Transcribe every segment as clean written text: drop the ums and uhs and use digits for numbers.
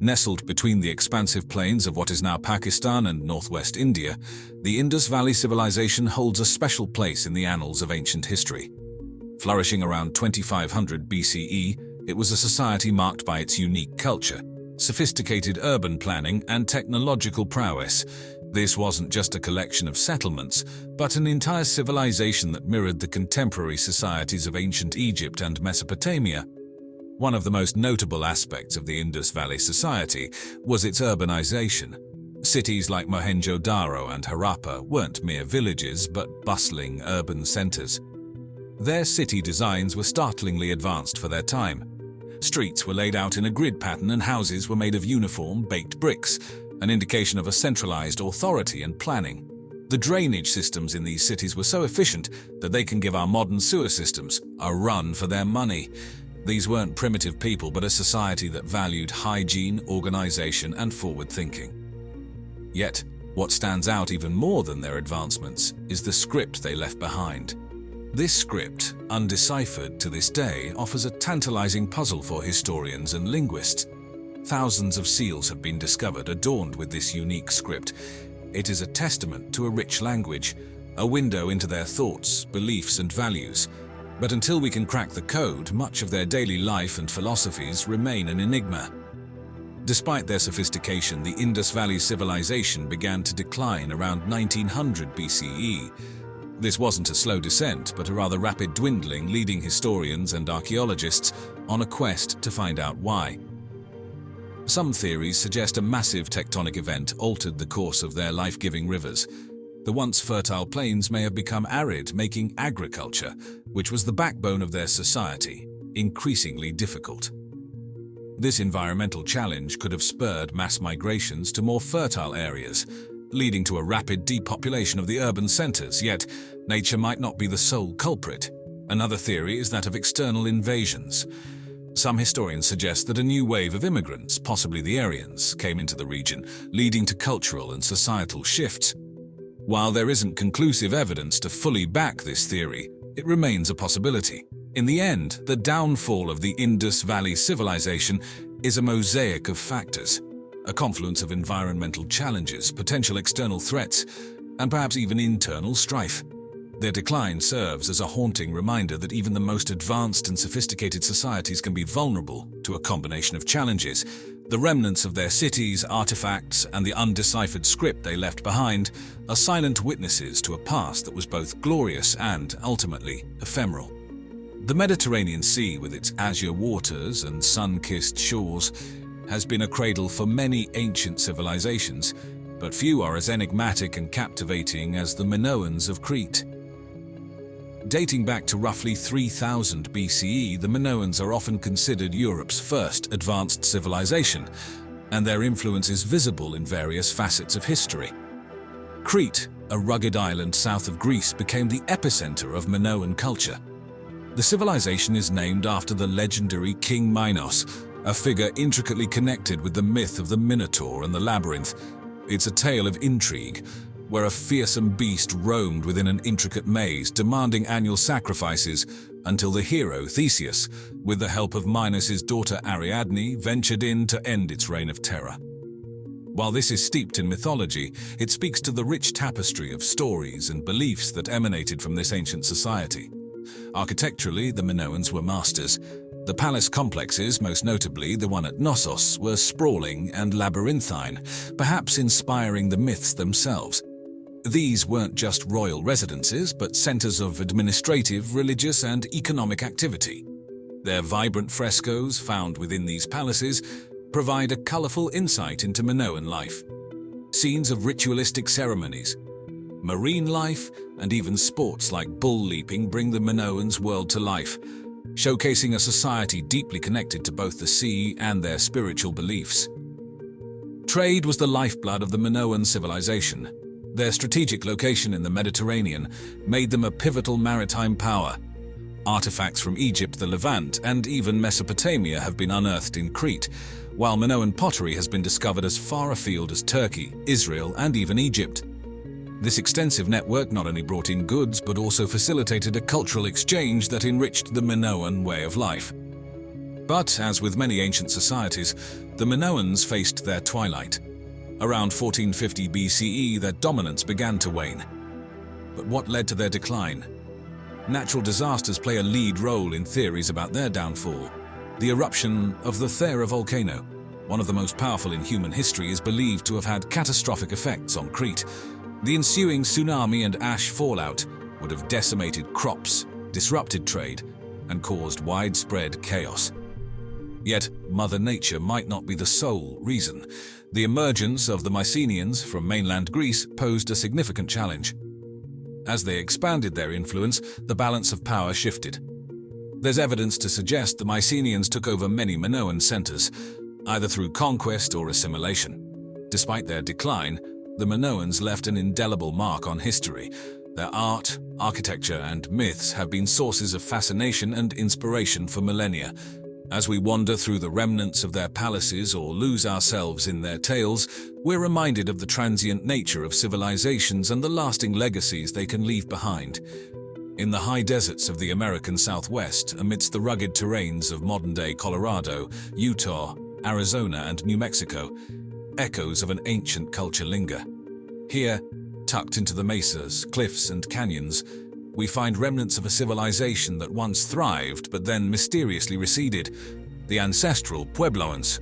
Nestled between the expansive plains of what is now Pakistan and northwest India, the Indus Valley civilization holds a special place in the annals of ancient history. Flourishing around 2500 BCE, it was a society marked by its unique culture, sophisticated urban planning, and technological prowess. This wasn't just a collection of settlements, but an entire civilization that mirrored the contemporary societies of ancient Egypt and Mesopotamia. One of the most notable aspects of the Indus Valley society was its urbanization. Cities like Mohenjo-Daro and Harappa weren't mere villages but bustling urban centers. Their city designs were startlingly advanced for their time. Streets were laid out in a grid pattern and houses were made of uniform, baked bricks, an indication of a centralized authority and planning. The drainage systems in these cities were so efficient that they can give our modern sewer systems a run for their money. These weren't primitive people, but a society that valued hygiene, organization, and forward thinking. Yet, what stands out even more than their advancements is the script they left behind. This script, undeciphered to this day, offers a tantalizing puzzle for historians and linguists. Thousands of seals have been discovered adorned with this unique script. It is a testament to a rich language, a window into their thoughts, beliefs, and values. But until we can crack the code, much of their daily life and philosophies remain an enigma. Despite their sophistication, the Indus Valley civilization began to decline around 1900 BCE. This wasn't a slow descent, but a rather rapid dwindling, leading historians and archaeologists on a quest to find out why. Some theories suggest a massive tectonic event altered the course of their life-giving rivers. The once fertile plains may have become arid, making agriculture, which was the backbone of their society, increasingly difficult. This environmental challenge could have spurred mass migrations to more fertile areas, leading to a rapid depopulation of the urban centers, yet nature might not be the sole culprit. Another theory is that of external invasions. Some historians suggest that a new wave of immigrants, possibly the Aryans, came into the region, leading to cultural and societal shifts. While there isn't conclusive evidence to fully back this theory, it remains a possibility. In the end, the downfall of the Indus Valley civilization is a mosaic of factors, a confluence of environmental challenges, potential external threats, and perhaps even internal strife. Their decline serves as a haunting reminder that even the most advanced and sophisticated societies can be vulnerable to a combination of challenges. The remnants of their cities, artifacts, and the undeciphered script they left behind are silent witnesses to a past that was both glorious and, ultimately, ephemeral. The Mediterranean Sea, with its azure waters and sun-kissed shores, has been a cradle for many ancient civilizations, but few are as enigmatic and captivating as the Minoans of Crete. Dating back to roughly 3000 BCE, the Minoans are often considered Europe's first advanced civilization, and their influence is visible in various facets of history. Crete, a rugged island south of Greece, became the epicenter of Minoan culture. The civilization is named after the legendary King Minos, a figure intricately connected with the myth of the Minotaur and the Labyrinth. It's a tale of intrigue, where a fearsome beast roamed within an intricate maze, demanding annual sacrifices, until the hero, Theseus, with the help of Minos's daughter Ariadne, ventured in to end its reign of terror. While this is steeped in mythology, it speaks to the rich tapestry of stories and beliefs that emanated from this ancient society. Architecturally, the Minoans were masters. The palace complexes, most notably the one at Knossos, were sprawling and labyrinthine, perhaps inspiring the myths themselves. These weren't just royal residences, but centers of administrative, religious, and economic activity. Their vibrant frescoes, found within these palaces, provide a colorful insight into Minoan life. Scenes of ritualistic ceremonies, marine life, and even sports like bull leaping bring the Minoans' world to life, showcasing a society deeply connected to both the sea and their spiritual beliefs. Trade was the lifeblood of the Minoan civilization. Their strategic location in the Mediterranean made them a pivotal maritime power. Artifacts from Egypt, the Levant, and even Mesopotamia have been unearthed in Crete, while Minoan pottery has been discovered as far afield as Turkey, Israel, and even Egypt. This extensive network not only brought in goods but also facilitated a cultural exchange that enriched the Minoan way of life. But, as with many ancient societies, the Minoans faced their twilight. Around 1450 BCE, their dominance began to wane. But what led to their decline? Natural disasters play a lead role in theories about their downfall. The eruption of the Thera volcano, one of the most powerful in human history, is believed to have had catastrophic effects on Crete. The ensuing tsunami and ash fallout would have decimated crops, disrupted trade, and caused widespread chaos. Yet, Mother Nature might not be the sole reason. The emergence of the Mycenaeans from mainland Greece posed a significant challenge. As they expanded their influence, the balance of power shifted. There's evidence to suggest the Mycenaeans took over many Minoan centers, either through conquest or assimilation. Despite their decline, the Minoans left an indelible mark on history. Their art, architecture, and myths have been sources of fascination and inspiration for millennia. As we wander through the remnants of their palaces or lose ourselves in their tales, we're reminded of the transient nature of civilizations and the lasting legacies they can leave behind. In the high deserts of the American Southwest, amidst the rugged terrains of modern-day Colorado, Utah, Arizona, and New Mexico, echoes of an ancient culture linger. Here, tucked into the mesas, cliffs, and canyons, we find remnants of a civilization that once thrived but then mysteriously receded, the ancestral puebloans.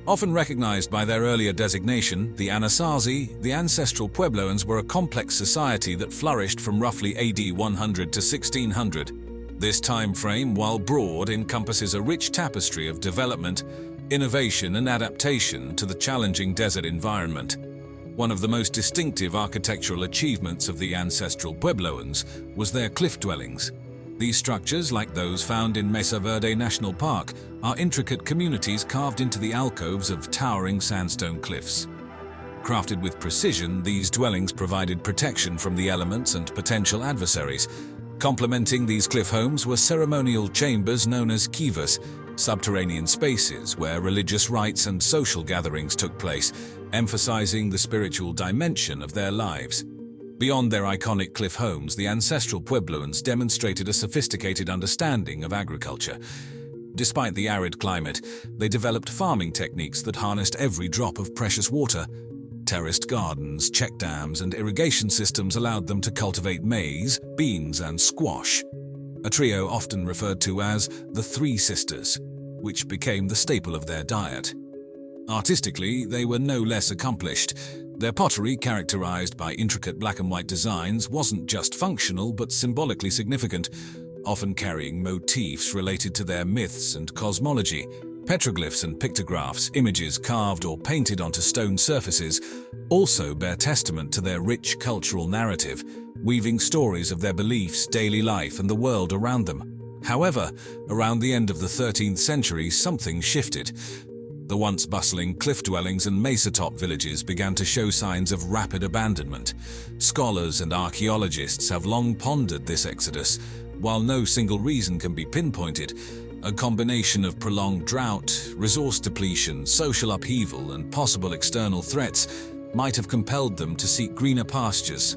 Often recognized by their earlier designation, the Anasazi, the ancestral puebloans were a complex society that flourished from roughly AD 100 to 1600. This time frame, while broad, encompasses a rich tapestry of development, innovation, and adaptation to the challenging desert environment. One of the most distinctive architectural achievements of the ancestral puebloans was their cliff dwellings. These structures, like those found in Mesa Verde National Park, are intricate communities carved into the alcoves of towering sandstone cliffs. Crafted with precision, these dwellings provided protection from the elements and potential adversaries. Complementing these cliff homes were ceremonial chambers known as kivas, subterranean spaces where religious rites and social gatherings took place, emphasizing the spiritual dimension of their lives. Beyond their iconic cliff homes, the ancestral puebloans demonstrated a sophisticated understanding of agriculture. Despite the arid climate, they developed farming techniques that harnessed every drop of precious water. Terraced gardens, check dams, and irrigation systems allowed them to cultivate maize, beans, and squash, a trio often referred to as the Three Sisters, which became the staple of their diet. Artistically, they were no less accomplished. Their pottery, characterized by intricate black and white designs, wasn't just functional but symbolically significant, often carrying motifs related to their myths and cosmology. Petroglyphs and pictographs, images carved or painted onto stone surfaces, also bear testament to their rich cultural narrative, weaving stories of their beliefs, daily life, and the world around them. However, around the end of the 13th century, something shifted. The once bustling cliff dwellings and mesa-top villages began to show signs of rapid abandonment. Scholars and archaeologists have long pondered this exodus. While no single reason can be pinpointed, a combination of prolonged drought, resource depletion, social upheaval, and possible external threats might have compelled them to seek greener pastures.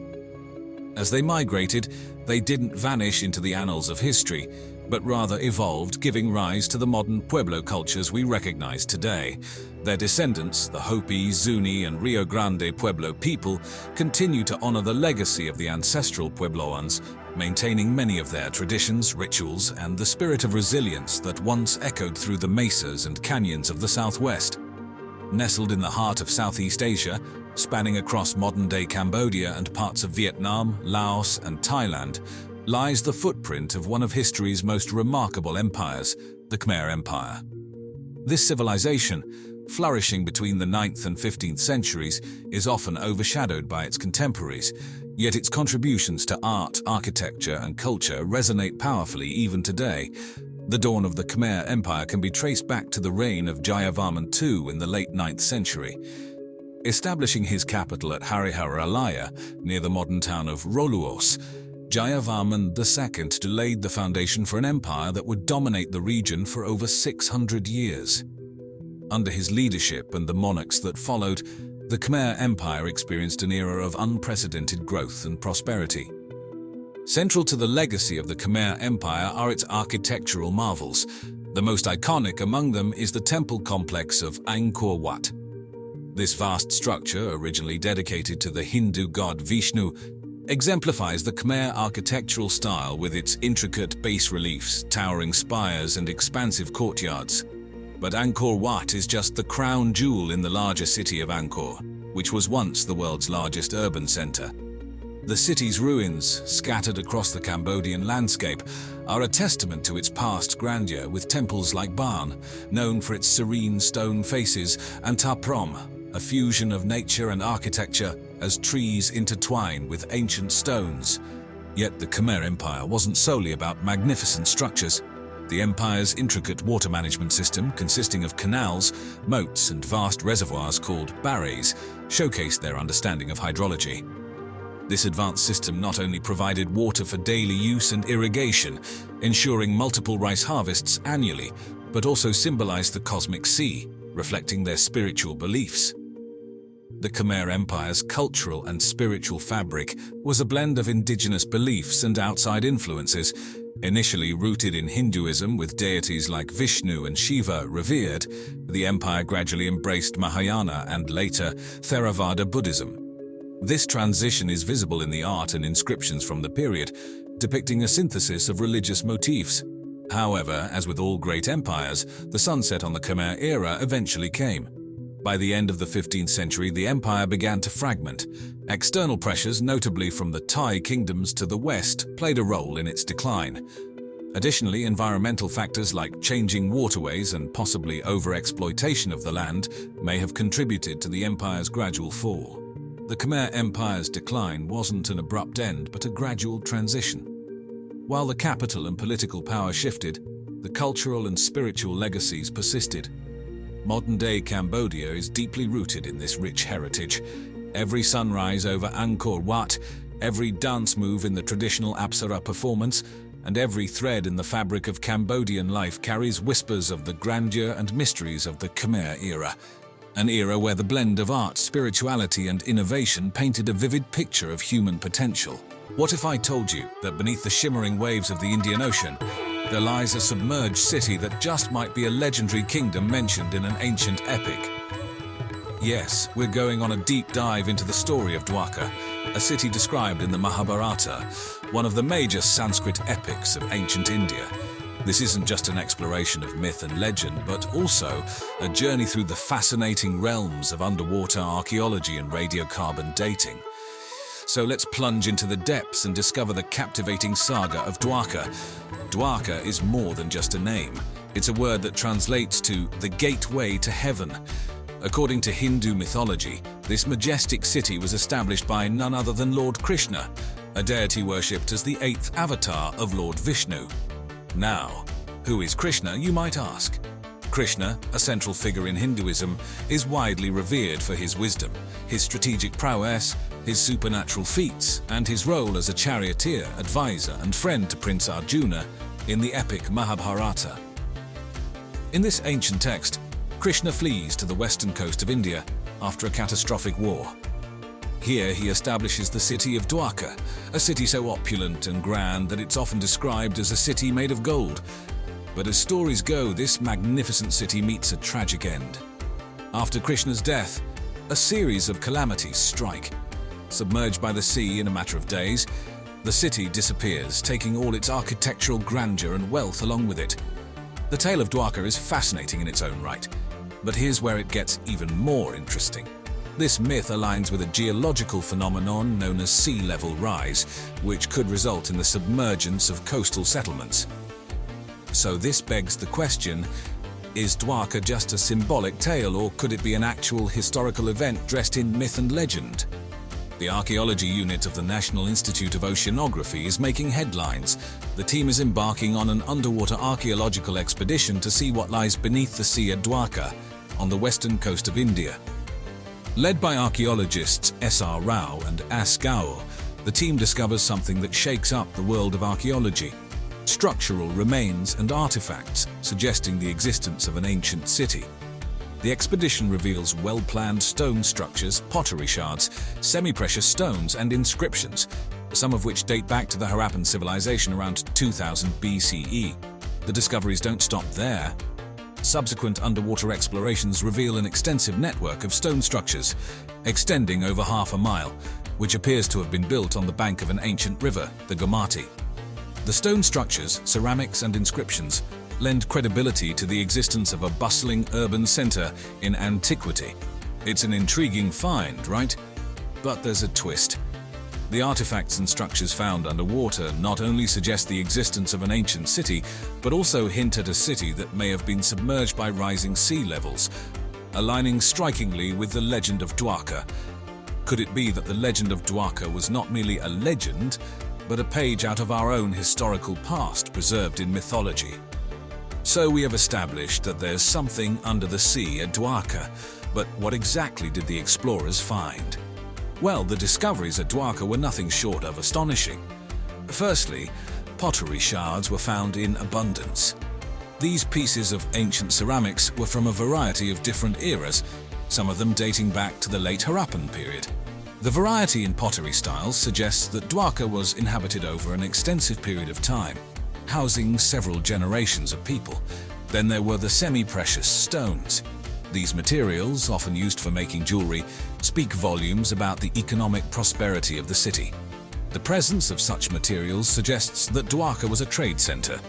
As they migrated, they didn't vanish into the annals of history, but rather evolved, giving rise to the modern Pueblo cultures we recognize today. Their descendants, the Hopi, Zuni, and Rio Grande Pueblo people, continue to honor the legacy of the ancestral Puebloans, maintaining many of their traditions, rituals, and the spirit of resilience that once echoed through the mesas and canyons of the Southwest. Nestled in the heart of Southeast Asia, spanning across modern-day Cambodia and parts of Vietnam, Laos, and Thailand, lies the footprint of one of history's most remarkable empires, the Khmer Empire. This civilization, flourishing between the 9th and 15th centuries, is often overshadowed by its contemporaries, yet its contributions to art, architecture, and culture resonate powerfully even today. The dawn of the Khmer Empire can be traced back to the reign of Jayavarman II in the late 9th century. Establishing his capital at Hariharalaya, near the modern town of Roluos, Jayavarman II laid the foundation for an empire that would dominate the region for over 600 years. Under his leadership and the monarchs that followed, the Khmer Empire experienced an era of unprecedented growth and prosperity. Central to the legacy of the Khmer Empire are its architectural marvels. The most iconic among them is the temple complex of Angkor Wat. This vast structure, originally dedicated to the Hindu god Vishnu, exemplifies the Khmer architectural style with its intricate bas reliefs, towering spires, and expansive courtyards. But Angkor Wat is just the crown jewel in the larger city of Angkor, which was once the world's largest urban center. The city's ruins, scattered across the Cambodian landscape, are a testament to its past grandeur, with temples like Barn, known for its serene stone faces, and Ta Prohm, a fusion of nature and architecture as trees intertwine with ancient stones. Yet the Khmer Empire wasn't solely about magnificent structures. The empire's intricate water management system, consisting of canals, moats, and vast reservoirs called barrays, showcased their understanding of hydrology. This advanced system not only provided water for daily use and irrigation, ensuring multiple rice harvests annually, but also symbolized the cosmic sea, reflecting their spiritual beliefs. The Khmer Empire's cultural and spiritual fabric was a blend of indigenous beliefs and outside influences. Initially rooted in Hinduism with deities like Vishnu and Shiva revered, the empire gradually embraced Mahayana and later Theravada Buddhism. This transition is visible in the art and inscriptions from the period, depicting a synthesis of religious motifs. However, as with all great empires, the sunset on the Khmer era eventually came. By the end of the 15th century, the empire began to fragment. External pressures, notably from the Thai kingdoms to the west, played a role in its decline. Additionally, environmental factors like changing waterways and possibly overexploitation of the land may have contributed to the empire's gradual fall. The Khmer Empire's decline wasn't an abrupt end, but a gradual transition. While the capital and political power shifted, the cultural and spiritual legacies persisted. Modern-day Cambodia is deeply rooted in this rich heritage. Every sunrise over Angkor Wat, every dance move in the traditional Apsara performance, and every thread in the fabric of Cambodian life carries whispers of the grandeur and mysteries of the Khmer era. An era where the blend of art, spirituality, and innovation painted a vivid picture of human potential. What if I told you that beneath the shimmering waves of the Indian Ocean, there lies a submerged city that just might be a legendary kingdom mentioned in an ancient epic? Yes, we're going on a deep dive into the story of Dwarka, a city described in the Mahabharata, one of the major Sanskrit epics of ancient India. This isn't just an exploration of myth and legend, but also a journey through the fascinating realms of underwater archaeology and radiocarbon dating. So let's plunge into the depths and discover the captivating saga of Dwarka. Dwarka is more than just a name. It's a word that translates to the gateway to heaven. According to Hindu mythology, this majestic city was established by none other than Lord Krishna, a deity worshipped as the 8th avatar of Lord Vishnu. Now, who is Krishna, you might ask? Krishna, a central figure in Hinduism, is widely revered for his wisdom, his strategic prowess, his supernatural feats, and his role as a charioteer, advisor, and friend to Prince Arjuna in the epic Mahabharata. In this ancient text, Krishna flees to the western coast of India after a catastrophic war. Here he establishes the city of Dwarka, a city so opulent and grand that it's often described as a city made of gold. But as stories go, this magnificent city meets a tragic end. After Krishna's death, a series of calamities strike. Submerged by the sea in a matter of days, the city disappears, taking all its architectural grandeur and wealth along with it. The tale of Dwarka is fascinating in its own right, but here's where it gets even more interesting. This myth aligns with a geological phenomenon known as sea level rise, which could result in the submergence of coastal settlements. So this begs the question, is Dwarka just a symbolic tale, or could it be an actual historical event dressed in myth and legend? The archaeology unit of the National Institute of Oceanography is making headlines. The team is embarking on an underwater archaeological expedition to see what lies beneath the sea at Dwarka, on the western coast of India. Led by archaeologists S.R. Rao and S. Gaur, the team discovers something that shakes up the world of archaeology: structural remains and artifacts suggesting the existence of an ancient city. The expedition reveals well-planned stone structures, pottery shards, semi-precious stones, and inscriptions, some of which date back to the Harappan civilization around 2000 BCE. The discoveries don't stop there. Subsequent underwater explorations reveal an extensive network of stone structures, extending over half a mile, which appears to have been built on the bank of an ancient river, the Gomati. The stone structures, ceramics and inscriptions lend credibility to the existence of a bustling urban center in antiquity. It's an intriguing find, right? But there's a twist. The artifacts and structures found underwater not only suggest the existence of an ancient city, but also hint at a city that may have been submerged by rising sea levels, aligning strikingly with the legend of Dwarka. Could it be that the legend of Dwarka was not merely a legend, but a page out of our own historical past preserved in mythology? So we have established that there's something under the sea at Dwarka, but what exactly did the explorers find? Well, the discoveries at Dwarka were nothing short of astonishing. Firstly, pottery shards were found in abundance. These pieces of ancient ceramics were from a variety of different eras, some of them dating back to the late Harappan period. The variety in pottery styles suggests that Dwarka was inhabited over an extensive period of time, housing several generations of people. Then there were the semi-precious stones. These materials, often used for making jewelry, speak volumes about the economic prosperity of the city. The presence of such materials suggests that Dwarka was a trade center,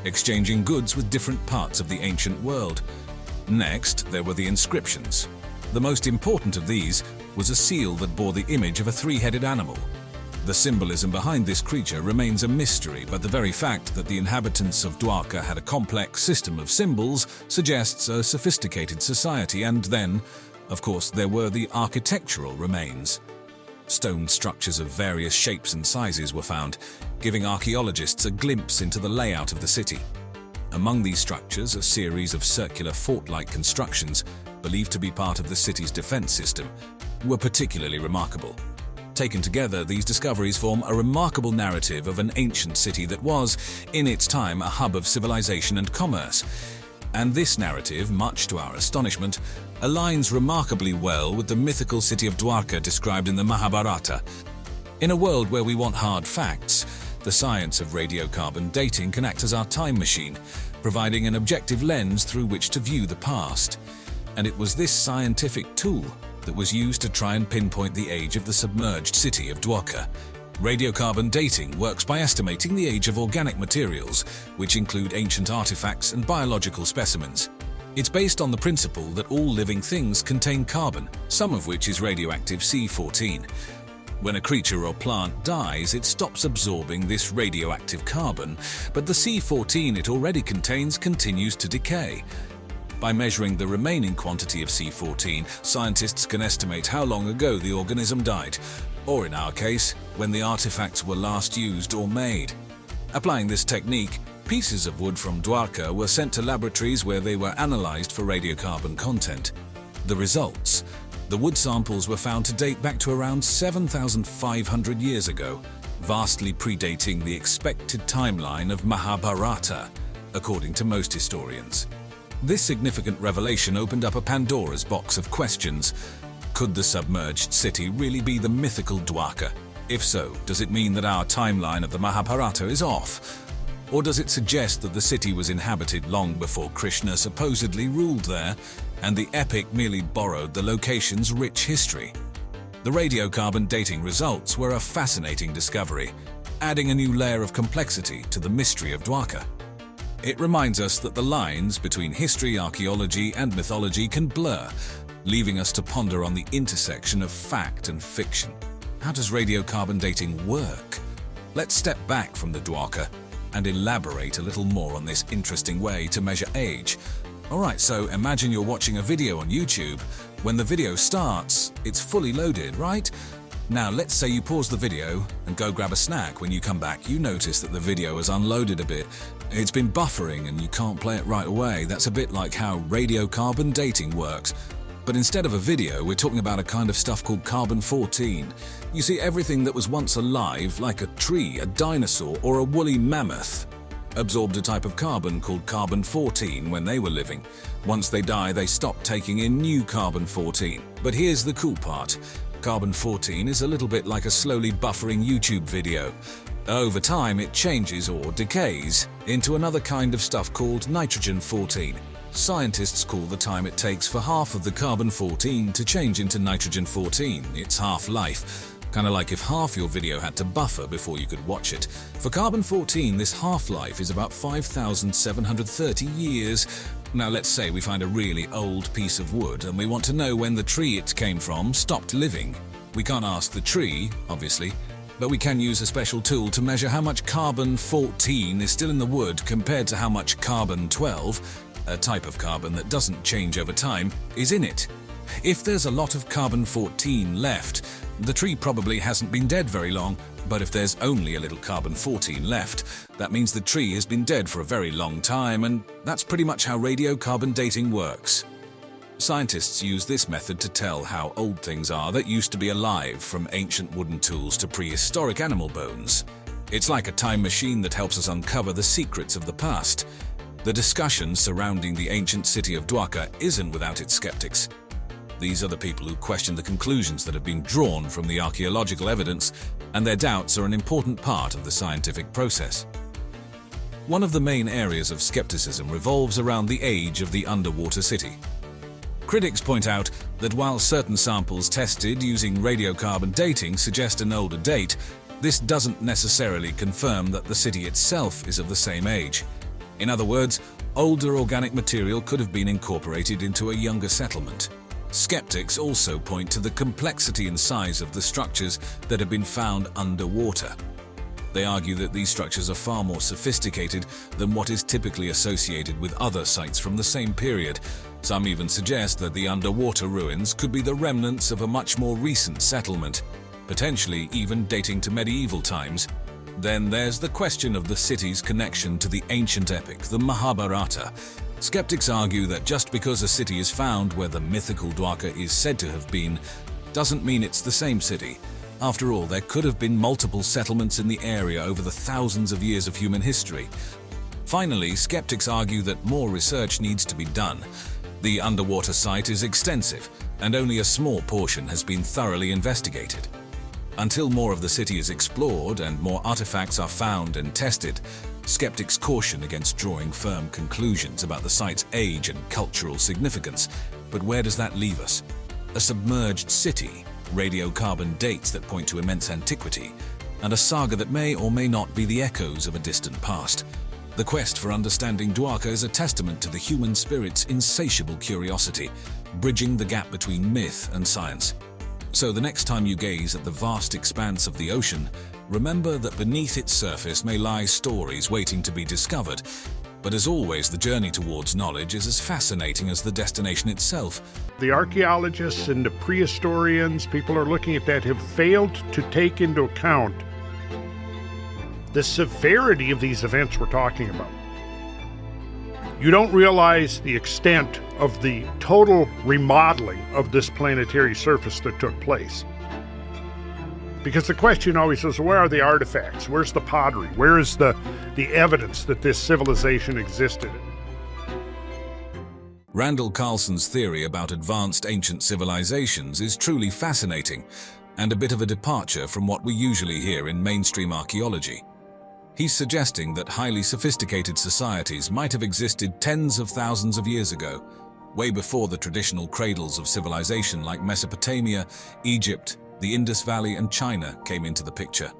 exchanging goods with different parts of the ancient world. Next, there were the inscriptions. The most important of these was a seal that bore the image of a three-headed animal. The symbolism behind this creature remains a mystery, but the very fact that the inhabitants of Dwarka had a complex system of symbols suggests a sophisticated society. And then, of course, there were the architectural remains. Stone structures of various shapes and sizes were found, giving archaeologists a glimpse into the layout of the city. Among these structures, a series of circular fort-like constructions, believed to be part of the city's defense system, were particularly remarkable. Taken together, these discoveries form a remarkable narrative of an ancient city that was, in its time, a hub of civilization and commerce. And this narrative, much to our astonishment, aligns remarkably well with the mythical city of Dwarka described in the Mahabharata. In a world where we want hard facts, the science of radiocarbon dating can act as our time machine, providing an objective lens through which to view the past. And it was this scientific tool that was used to try and pinpoint the age of the submerged city of Dwarka. Radiocarbon dating works by estimating the age of organic materials, which include ancient artifacts and biological specimens. It's based on the principle that all living things contain carbon, some of which is radioactive C14. When a creature or plant dies, it stops absorbing this radioactive carbon, but the C14 it already contains continues to decay. By measuring the remaining quantity of C14, scientists can estimate how long ago the organism died, or in our case, when the artifacts were last used or made. Applying this technique, pieces of wood from Dwarka were sent to laboratories where they were analyzed for radiocarbon content. The results: the wood samples were found to date back to around 7,500 years ago, vastly predating the expected timeline of Mahabharata, according to most historians. This significant revelation opened up a Pandora's box of questions. Could the submerged city really be the mythical Dwarka? If so, does it mean that our timeline of the Mahabharata is off? Or does it suggest that the city was inhabited long before Krishna supposedly ruled there, and the epic merely borrowed the location's rich history? The radiocarbon dating results were a fascinating discovery, adding a new layer of complexity to the mystery of Dwarka. It reminds us that the lines between history, archaeology, and mythology can blur, leaving us to ponder on the intersection of fact and fiction. How does radiocarbon dating work? Let's step back from the Dwarka and elaborate a little more on this interesting way to measure age. Alright, so imagine you're watching a video on YouTube. When the video starts, it's fully loaded, right? Now let's say you pause the video and go grab a snack. When you come back, you notice that the video has unloaded a bit. It's been buffering and you can't play it right away. That's a bit like how radiocarbon dating works. But instead of a video, we're talking about a kind of stuff called carbon-14. You see, everything that was once alive, like a tree, a dinosaur, or a woolly mammoth, absorbed a type of carbon called carbon-14 when they were living. Once they die, they stop taking in new carbon-14. But here's the cool part. Carbon-14 is a little bit like a slowly buffering YouTube video. Over time, it changes or decays into another kind of stuff called nitrogen-14. Scientists call the time it takes for half of the carbon-14 to change into nitrogen-14 its half-life. Kind of like if half your video had to buffer before you could watch it. For carbon-14, this half-life is about 5,730 years. Now let's say we find a really old piece of wood and we want to know when the tree it came from stopped living. We can't ask the tree, obviously, but we can use a special tool to measure how much carbon-14 is still in the wood compared to how much carbon-12, a type of carbon that doesn't change over time, is in it. If there's a lot of carbon-14 left, the tree probably hasn't been dead very long, but if there's only a little carbon-14 left, that means the tree has been dead for a very long time, and that's pretty much how radiocarbon dating works. Scientists use this method to tell how old things are that used to be alive, from ancient wooden tools to prehistoric animal bones. It's like a time machine that helps us uncover the secrets of the past. The discussion surrounding the ancient city of Dwarka isn't without its skeptics. These are the people who question the conclusions that have been drawn from the archaeological evidence, and their doubts are an important part of the scientific process. One of the main areas of skepticism revolves around the age of the underwater city. Critics point out that while certain samples tested using radiocarbon dating suggest an older date, this doesn't necessarily confirm that the city itself is of the same age. In other words, older organic material could have been incorporated into a younger settlement. Skeptics also point to the complexity and size of the structures that have been found underwater. They argue that these structures are far more sophisticated than what is typically associated with other sites from the same period. Some even suggest that the underwater ruins could be the remnants of a much more recent settlement, potentially even dating to medieval times. Then there's the question of the city's connection to the ancient epic, the Mahabharata. Skeptics argue that just because a city is found where the mythical Dwarka is said to have been, doesn't mean it's the same city. After all, there could have been multiple settlements in the area over the thousands of years of human history. Finally, skeptics argue that more research needs to be done. The underwater site is extensive, and only a small portion has been thoroughly investigated. Until more of the city is explored and more artifacts are found and tested, skeptics caution against drawing firm conclusions about the site's age and cultural significance. But where does that leave us? A submerged city, radiocarbon dates that point to immense antiquity, and a saga that may or may not be the echoes of a distant past. The quest for understanding Dwarka is a testament to the human spirit's insatiable curiosity, bridging the gap between myth and science. So the next time you gaze at the vast expanse of the ocean, remember that beneath its surface may lie stories waiting to be discovered. But as always, the journey towards knowledge is as fascinating as the destination itself. The archaeologists and the prehistorians, people are looking at that, have failed to take into account the severity of these events we're talking about. You don't realize the extent of the total remodeling of this planetary surface that took place. Because the question always is, where are the artifacts? Where's the pottery? Where is the evidence that this civilization existed? Randall Carlson's theory about advanced ancient civilizations is truly fascinating, and a bit of a departure from what we usually hear in mainstream archaeology. He's suggesting that highly sophisticated societies might have existed tens of thousands of years ago, way before the traditional cradles of civilization like Mesopotamia, Egypt, the Indus Valley and China came into the picture.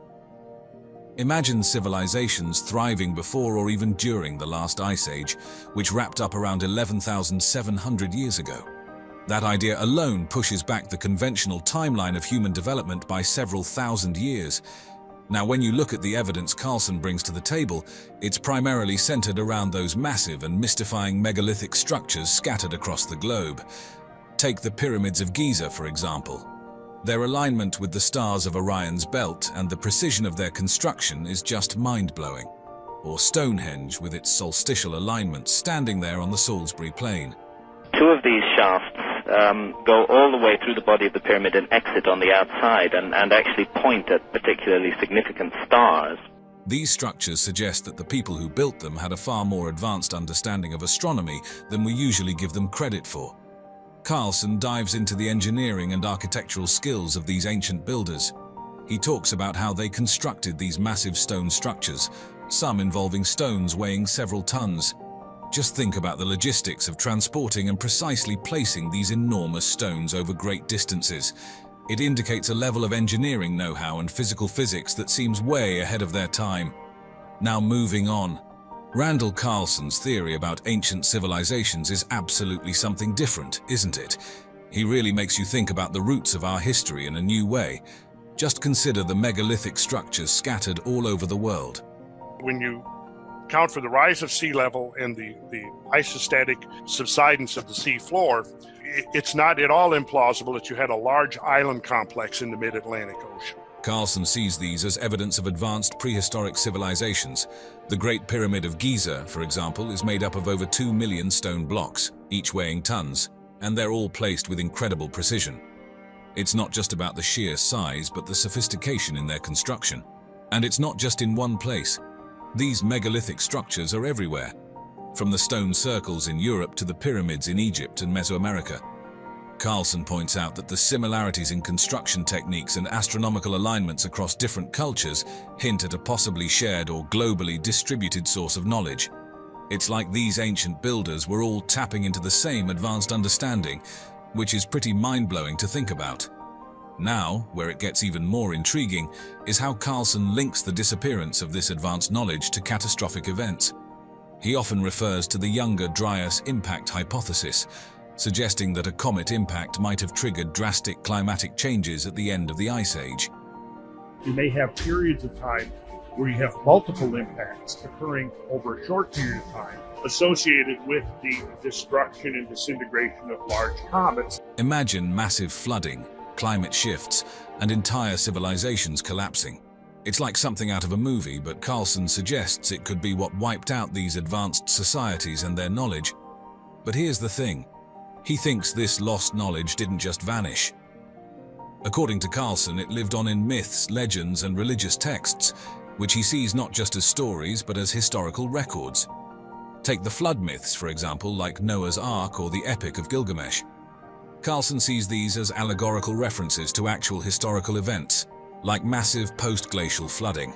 Imagine civilizations thriving before or even during the last ice age, which wrapped up around 11,700 years ago. That idea alone pushes back the conventional timeline of human development by several thousand years. Now, when you look at the evidence Carlson brings to the table, it's primarily centered around those massive and mystifying megalithic structures scattered across the globe. Take the pyramids of Giza, for example. Their alignment with the stars of Orion's belt and the precision of their construction is just mind-blowing. Or Stonehenge with its solstitial alignment standing there on the Salisbury Plain. Two of these shafts go all the way through the body of the pyramid and exit on the outside and actually point at particularly significant stars. These structures suggest that the people who built them had a far more advanced understanding of astronomy than we usually give them credit for. Carlson dives into the engineering and architectural skills of these ancient builders. He talks about how they constructed these massive stone structures, some involving stones weighing several tons. Just think about the logistics of transporting and precisely placing these enormous stones over great distances. It indicates a level of engineering know-how and physical physics that seems way ahead of their time. Now moving on. Randall Carlson's theory about ancient civilizations is absolutely something different, isn't it? He really makes you think about the roots of our history in a new way. Just consider the megalithic structures scattered all over the world. When you account for the rise of sea level and the isostatic subsidence of the sea floor, it's not at all implausible that you had a large island complex in the mid-Atlantic Ocean. Carlson sees these as evidence of advanced prehistoric civilizations. The Great Pyramid of Giza, for example, is made up of over 2 million stone blocks, each weighing tons, and they're all placed with incredible precision. It's not just about the sheer size, but the sophistication in their construction. And it's not just in one place. These megalithic structures are everywhere, from the stone circles in Europe to the pyramids in Egypt and Mesoamerica. Carlson points out that the similarities in construction techniques and astronomical alignments across different cultures hint at a possibly shared or globally distributed source of knowledge. It's like these ancient builders were all tapping into the same advanced understanding, which is pretty mind-blowing to think about. Now, where it gets even more intriguing, is how Carlson links the disappearance of this advanced knowledge to catastrophic events. He often refers to the Younger Dryas impact hypothesis, suggesting that a comet impact might have triggered drastic climatic changes at the end of the Ice Age. You may have periods of time where you have multiple impacts occurring over a short period of time associated with the destruction and disintegration of large comets. Imagine massive flooding, climate shifts, and entire civilizations collapsing. It's like something out of a movie, but Carlson suggests it could be what wiped out these advanced societies and their knowledge. But here's the thing. He thinks this lost knowledge didn't just vanish. According to Carlson, it lived on in myths, legends, and religious texts, which he sees not just as stories but as historical records. Take the flood myths, for example, like Noah's Ark or the Epic of Gilgamesh. Carlson sees these as allegorical references to actual historical events, like massive post-glacial flooding.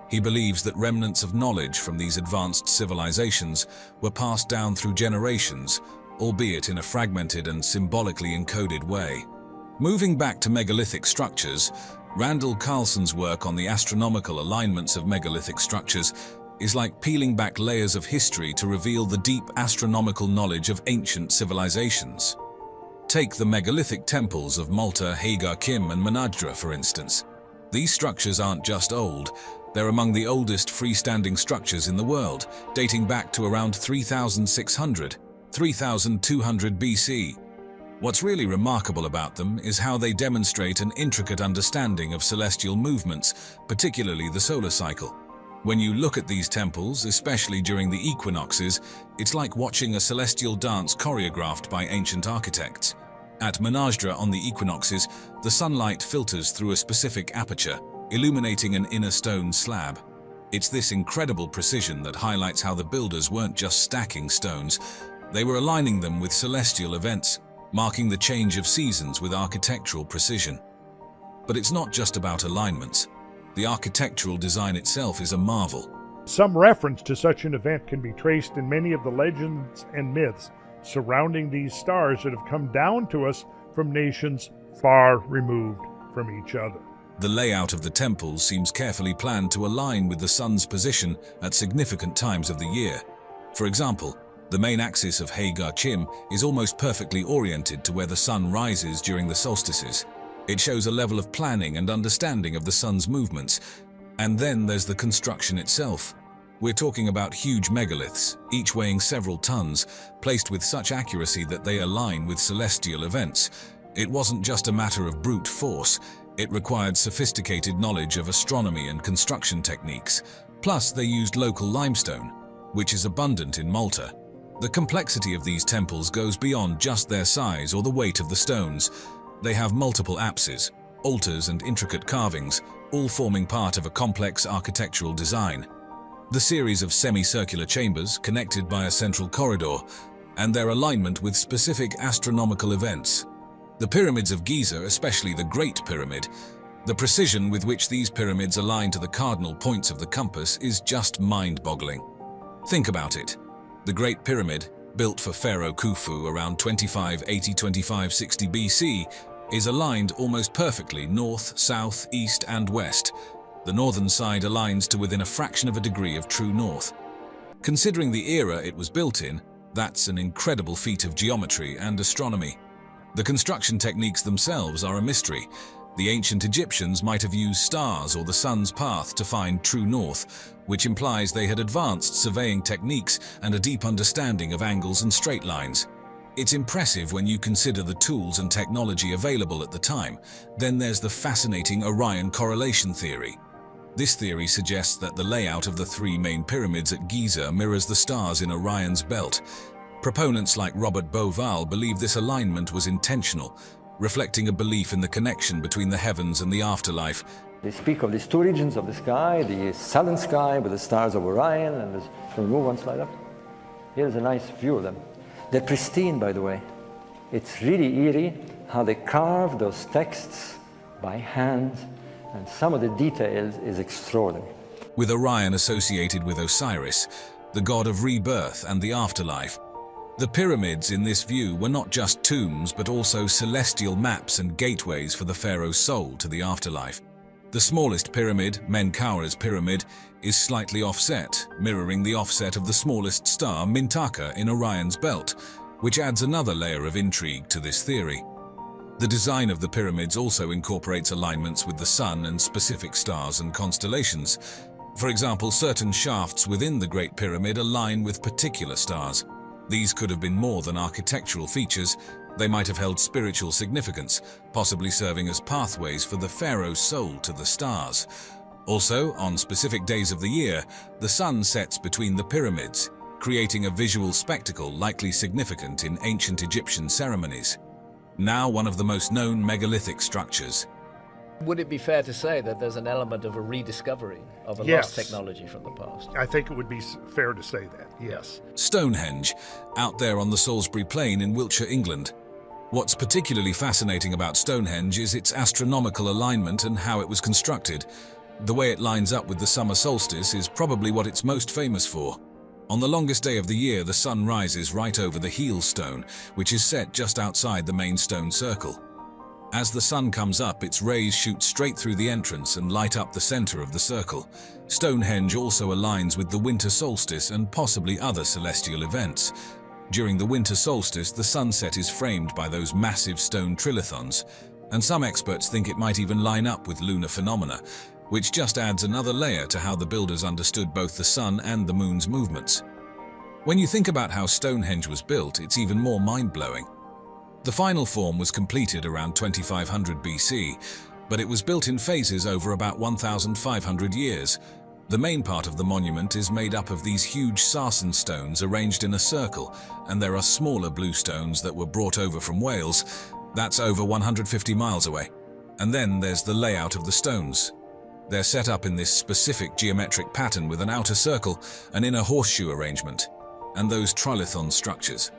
He believes that remnants of knowledge from these advanced civilizations were passed down through generations, albeit in a fragmented and symbolically encoded way. Moving back to megalithic structures, Randall Carlson's work on the astronomical alignments of megalithic structures is like peeling back layers of history to reveal the deep astronomical knowledge of ancient civilizations. Take the megalithic temples of Malta, Hagar Kim, and Manajdra, for instance. These structures aren't just old, they're among the oldest freestanding structures in the world, dating back to around 3,200 BC. What's really remarkable about them is how they demonstrate an intricate understanding of celestial movements, particularly the solar cycle. When you look at these temples, especially during the equinoxes, it's like watching a celestial dance choreographed by ancient architects. At Manajdra on the equinoxes, the sunlight filters through a specific aperture, illuminating an inner stone slab. It's this incredible precision that highlights how the builders weren't just stacking stones, they were aligning them with celestial events, marking the change of seasons with architectural precision. But it's not just about alignments. The architectural design itself is a marvel. Some reference to such an event can be traced in many of the legends and myths surrounding these stars that have come down to us from nations far removed from each other. The layout of the temples seems carefully planned to align with the sun's position at significant times of the year. For example, the main axis of Hagar Chim is almost perfectly oriented to where the sun rises during the solstices. It shows a level of planning and understanding of the sun's movements. And then there's the construction itself. We're talking about huge megaliths, each weighing several tons, placed with such accuracy that they align with celestial events. It wasn't just a matter of brute force, it required sophisticated knowledge of astronomy and construction techniques. Plus, they used local limestone, which is abundant in Malta. The complexity of these temples goes beyond just their size or the weight of the stones. They have multiple apses, altars, and intricate carvings, all forming part of a complex architectural design. The series of semicircular chambers connected by a central corridor, and their alignment with specific astronomical events. The pyramids of Giza, especially the Great Pyramid, The precision with which these pyramids align to the cardinal points of the compass is just mind-boggling. Think about it. The Great Pyramid, built for Pharaoh Khufu around 2580–2560 BC, is aligned almost perfectly north, south, east, and west. The northern side aligns to within a fraction of a degree of true north. Considering the era it was built in, that's an incredible feat of geometry and astronomy. The construction techniques themselves are a mystery. The ancient Egyptians might have used stars or the sun's path to find true north, which implies they had advanced surveying techniques and a deep understanding of angles and straight lines. It's impressive when you consider the tools and technology available at the time. Then there's the fascinating Orion correlation theory. This theory suggests that the layout of the three main pyramids at Giza mirrors the stars in Orion's belt. Proponents like Robert Bauval believe this alignment was intentional, reflecting a belief in the connection between the heavens and the afterlife. They speak of these two regions of the sky, the southern sky with the stars of Orion, and can we move one slide up? Here's a nice view of them. They're pristine, by the way. It's really eerie how they carve those texts by hand, and some of the details is extraordinary. With Orion associated with Osiris, the god of rebirth and the afterlife, the pyramids in this view were not just tombs but also celestial maps and gateways for the pharaoh's soul to the afterlife. The smallest pyramid, Menkaura's pyramid, is slightly offset, mirroring the offset of the smallest star, Mintaka, in Orion's belt, which adds another layer of intrigue to this theory. The design of the pyramids also incorporates alignments with the sun and specific stars and constellations. For example, certain shafts within the Great Pyramid align with particular stars. These could have been more than architectural features. They might have held spiritual significance, possibly serving as pathways for the pharaoh's soul to the stars. Also, on specific days of the year, the sun sets between the pyramids, creating a visual spectacle likely significant in ancient Egyptian ceremonies. Now one of the most known megalithic structures. Would it be fair to say that there's an element of a rediscovery of a Yes. lost technology from the past? I think it would be fair to say that, yes. Stonehenge, out there on the Salisbury Plain in Wiltshire, England. What's particularly fascinating about Stonehenge is its astronomical alignment and how it was constructed. The way it lines up with the summer solstice is probably what it's most famous for. On the longest day of the year, the sun rises right over the heel stone, which is set just outside the main stone circle. As the sun comes up, its rays shoot straight through the entrance and light up the center of the circle. Stonehenge also aligns with the winter solstice and possibly other celestial events. During the winter solstice, the sunset is framed by those massive stone trilithons, and some experts think it might even line up with lunar phenomena, which just adds another layer to how the builders understood both the sun and the moon's movements. When you think about how Stonehenge was built, it's even more mind-blowing. The final form was completed around 2500 BC, but it was built in phases over about 1,500 years. The main part of the monument is made up of these huge sarsen stones arranged in a circle, and there are smaller blue stones that were brought over from Wales. That's over 150 miles away. And then there's the layout of the stones. They're set up in this specific geometric pattern with an outer circle, an inner horseshoe arrangement, and those trilithon structures.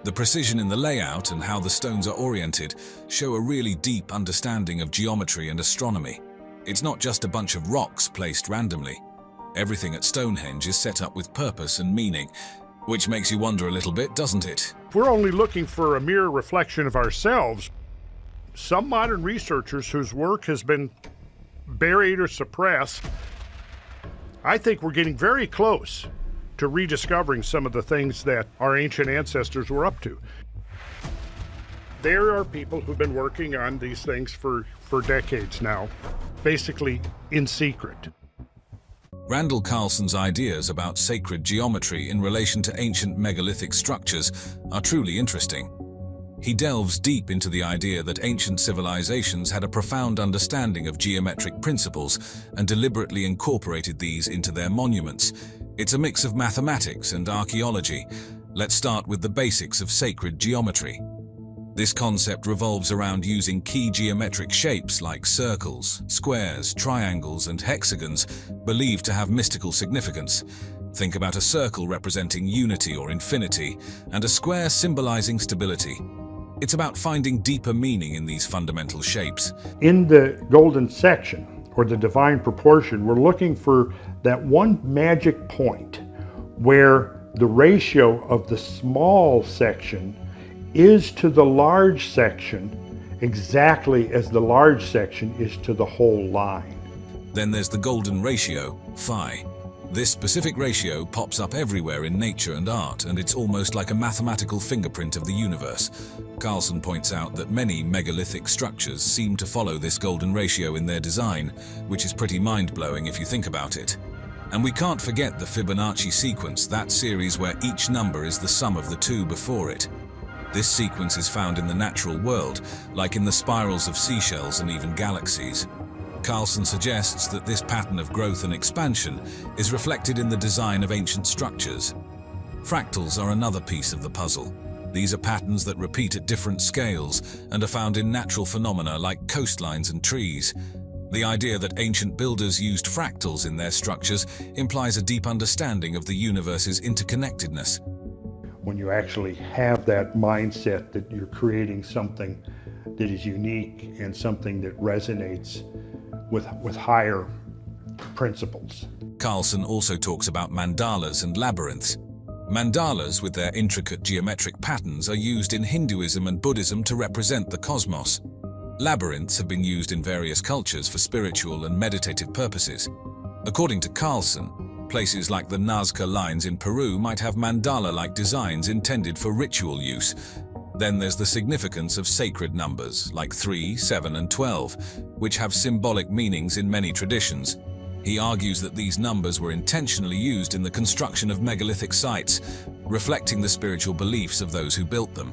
The precision in the layout and how the stones are oriented show a really deep understanding of geometry and astronomy. It's not just a bunch of rocks placed randomly. Everything at Stonehenge is set up with purpose and meaning, which makes you wonder a little bit, doesn't it? If we're only looking for a mere reflection of ourselves, some modern researchers whose work has been buried or suppressed, I think we're getting very close to rediscovering some of the things that our ancient ancestors were up to. There are people who've been working on these things for decades now, basically in secret. Randall Carlson's ideas about sacred geometry in relation to ancient megalithic structures are truly interesting. He delves deep into the idea that ancient civilizations had a profound understanding of geometric principles and deliberately incorporated these into their monuments. It's a mix of mathematics and archaeology. Let's start with the basics of sacred geometry. This concept revolves around using key geometric shapes like circles, squares, triangles, and hexagons believed to have mystical significance. Think about a circle representing unity or infinity, and a square symbolizing stability. It's about finding deeper meaning in these fundamental shapes. In the golden section, or the divine proportion, we're looking for that one magic point where the ratio of the small section is to the large section exactly as the large section is to the whole line. Then there's the golden ratio, phi. This specific ratio pops up everywhere in nature and art, and it's almost like a mathematical fingerprint of the universe. Carlson points out that many megalithic structures seem to follow this golden ratio in their design, which is pretty mind-blowing if you think about it. And we can't forget the Fibonacci sequence, that series where each number is the sum of the two before it. This sequence is found in the natural world, like in the spirals of seashells and even galaxies. Carlson suggests that this pattern of growth and expansion is reflected in the design of ancient structures. Fractals are another piece of the puzzle. These are patterns that repeat at different scales and are found in natural phenomena like coastlines and trees. The idea that ancient builders used fractals in their structures implies a deep understanding of the universe's interconnectedness. When you actually have that mindset that you're creating something that is unique and something that resonates with higher principles. Carlson also talks about mandalas and labyrinths. Mandalas, with their intricate geometric patterns, are used in Hinduism and Buddhism to represent the cosmos. Labyrinths have been used in various cultures for spiritual and meditative purposes. According to Carlson, places like the Nazca lines in Peru might have mandala-like designs intended for ritual use. Then there's the significance of sacred numbers, like 3, 7, and 12, which have symbolic meanings in many traditions. He argues that these numbers were intentionally used in the construction of megalithic sites, reflecting the spiritual beliefs of those who built them.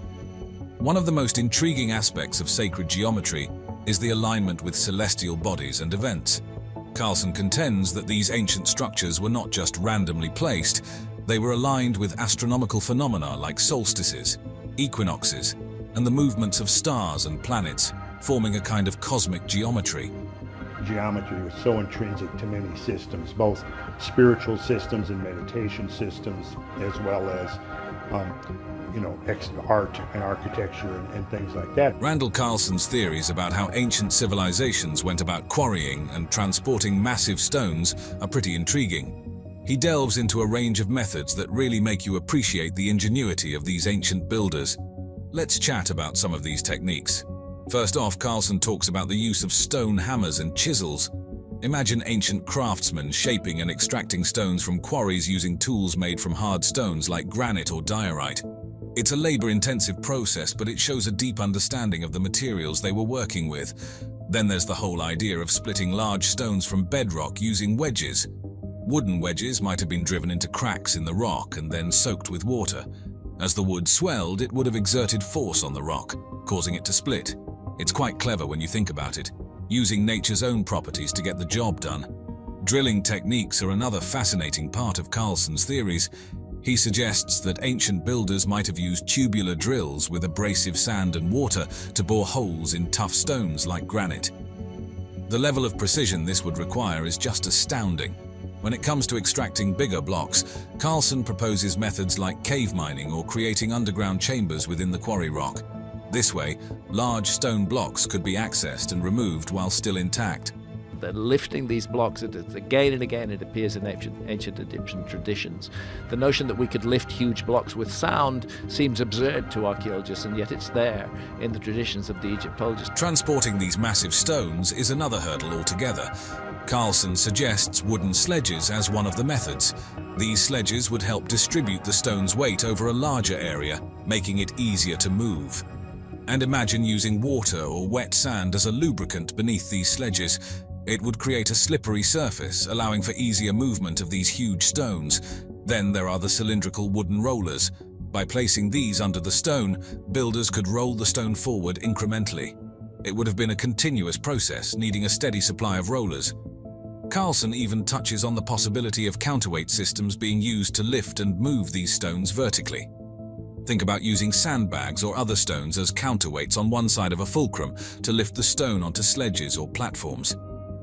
One of the most intriguing aspects of sacred geometry is the alignment with celestial bodies and events. Carlson contends that these ancient structures were not just randomly placed, they were aligned with astronomical phenomena like solstices, equinoxes, and the movements of stars and planets, forming a kind of cosmic geometry. Geometry was so intrinsic to many systems, both spiritual systems and meditation systems, as well as art and architecture and things like that. Randall Carlson's theories about how ancient civilizations went about quarrying and transporting massive stones are pretty intriguing. He delves into a range of methods that really make you appreciate the ingenuity of these ancient builders. Let's chat about some of these techniques. First off, Carlson talks about the use of stone hammers and chisels. Imagine ancient craftsmen shaping and extracting stones from quarries using tools made from hard stones like granite or diorite. It's a labor-intensive process, but it shows a deep understanding of the materials they were working with. Then there's the whole idea of splitting large stones from bedrock using wedges. Wooden wedges might have been driven into cracks in the rock and then soaked with water. As the wood swelled, it would have exerted force on the rock, causing it to split. It's quite clever when you think about it, using nature's own properties to get the job done. Drilling techniques are another fascinating part of Carlson's theories. He suggests that ancient builders might have used tubular drills with abrasive sand and water to bore holes in tough stones like granite. The level of precision this would require is just astounding. When it comes to extracting bigger blocks, Carlson proposes methods like cave mining or creating underground chambers within the quarry rock. This way, large stone blocks could be accessed and removed while still intact. They're lifting these blocks, again and again it appears in ancient Egyptian traditions. The notion that we could lift huge blocks with sound seems absurd to archaeologists, and yet it's there in the traditions of the Egyptologists. Transporting these massive stones is another hurdle altogether. Carlson suggests wooden sledges as one of the methods. These sledges would help distribute the stone's weight over a larger area, making it easier to move. And imagine using water or wet sand as a lubricant beneath these sledges. It would create a slippery surface, allowing for easier movement of these huge stones. Then there are the cylindrical wooden rollers. By placing these under the stone, builders could roll the stone forward incrementally. It would have been a continuous process, needing a steady supply of rollers. Carlson even touches on the possibility of counterweight systems being used to lift and move these stones vertically. Think about using sandbags or other stones as counterweights on one side of a fulcrum to lift the stone onto sledges or platforms.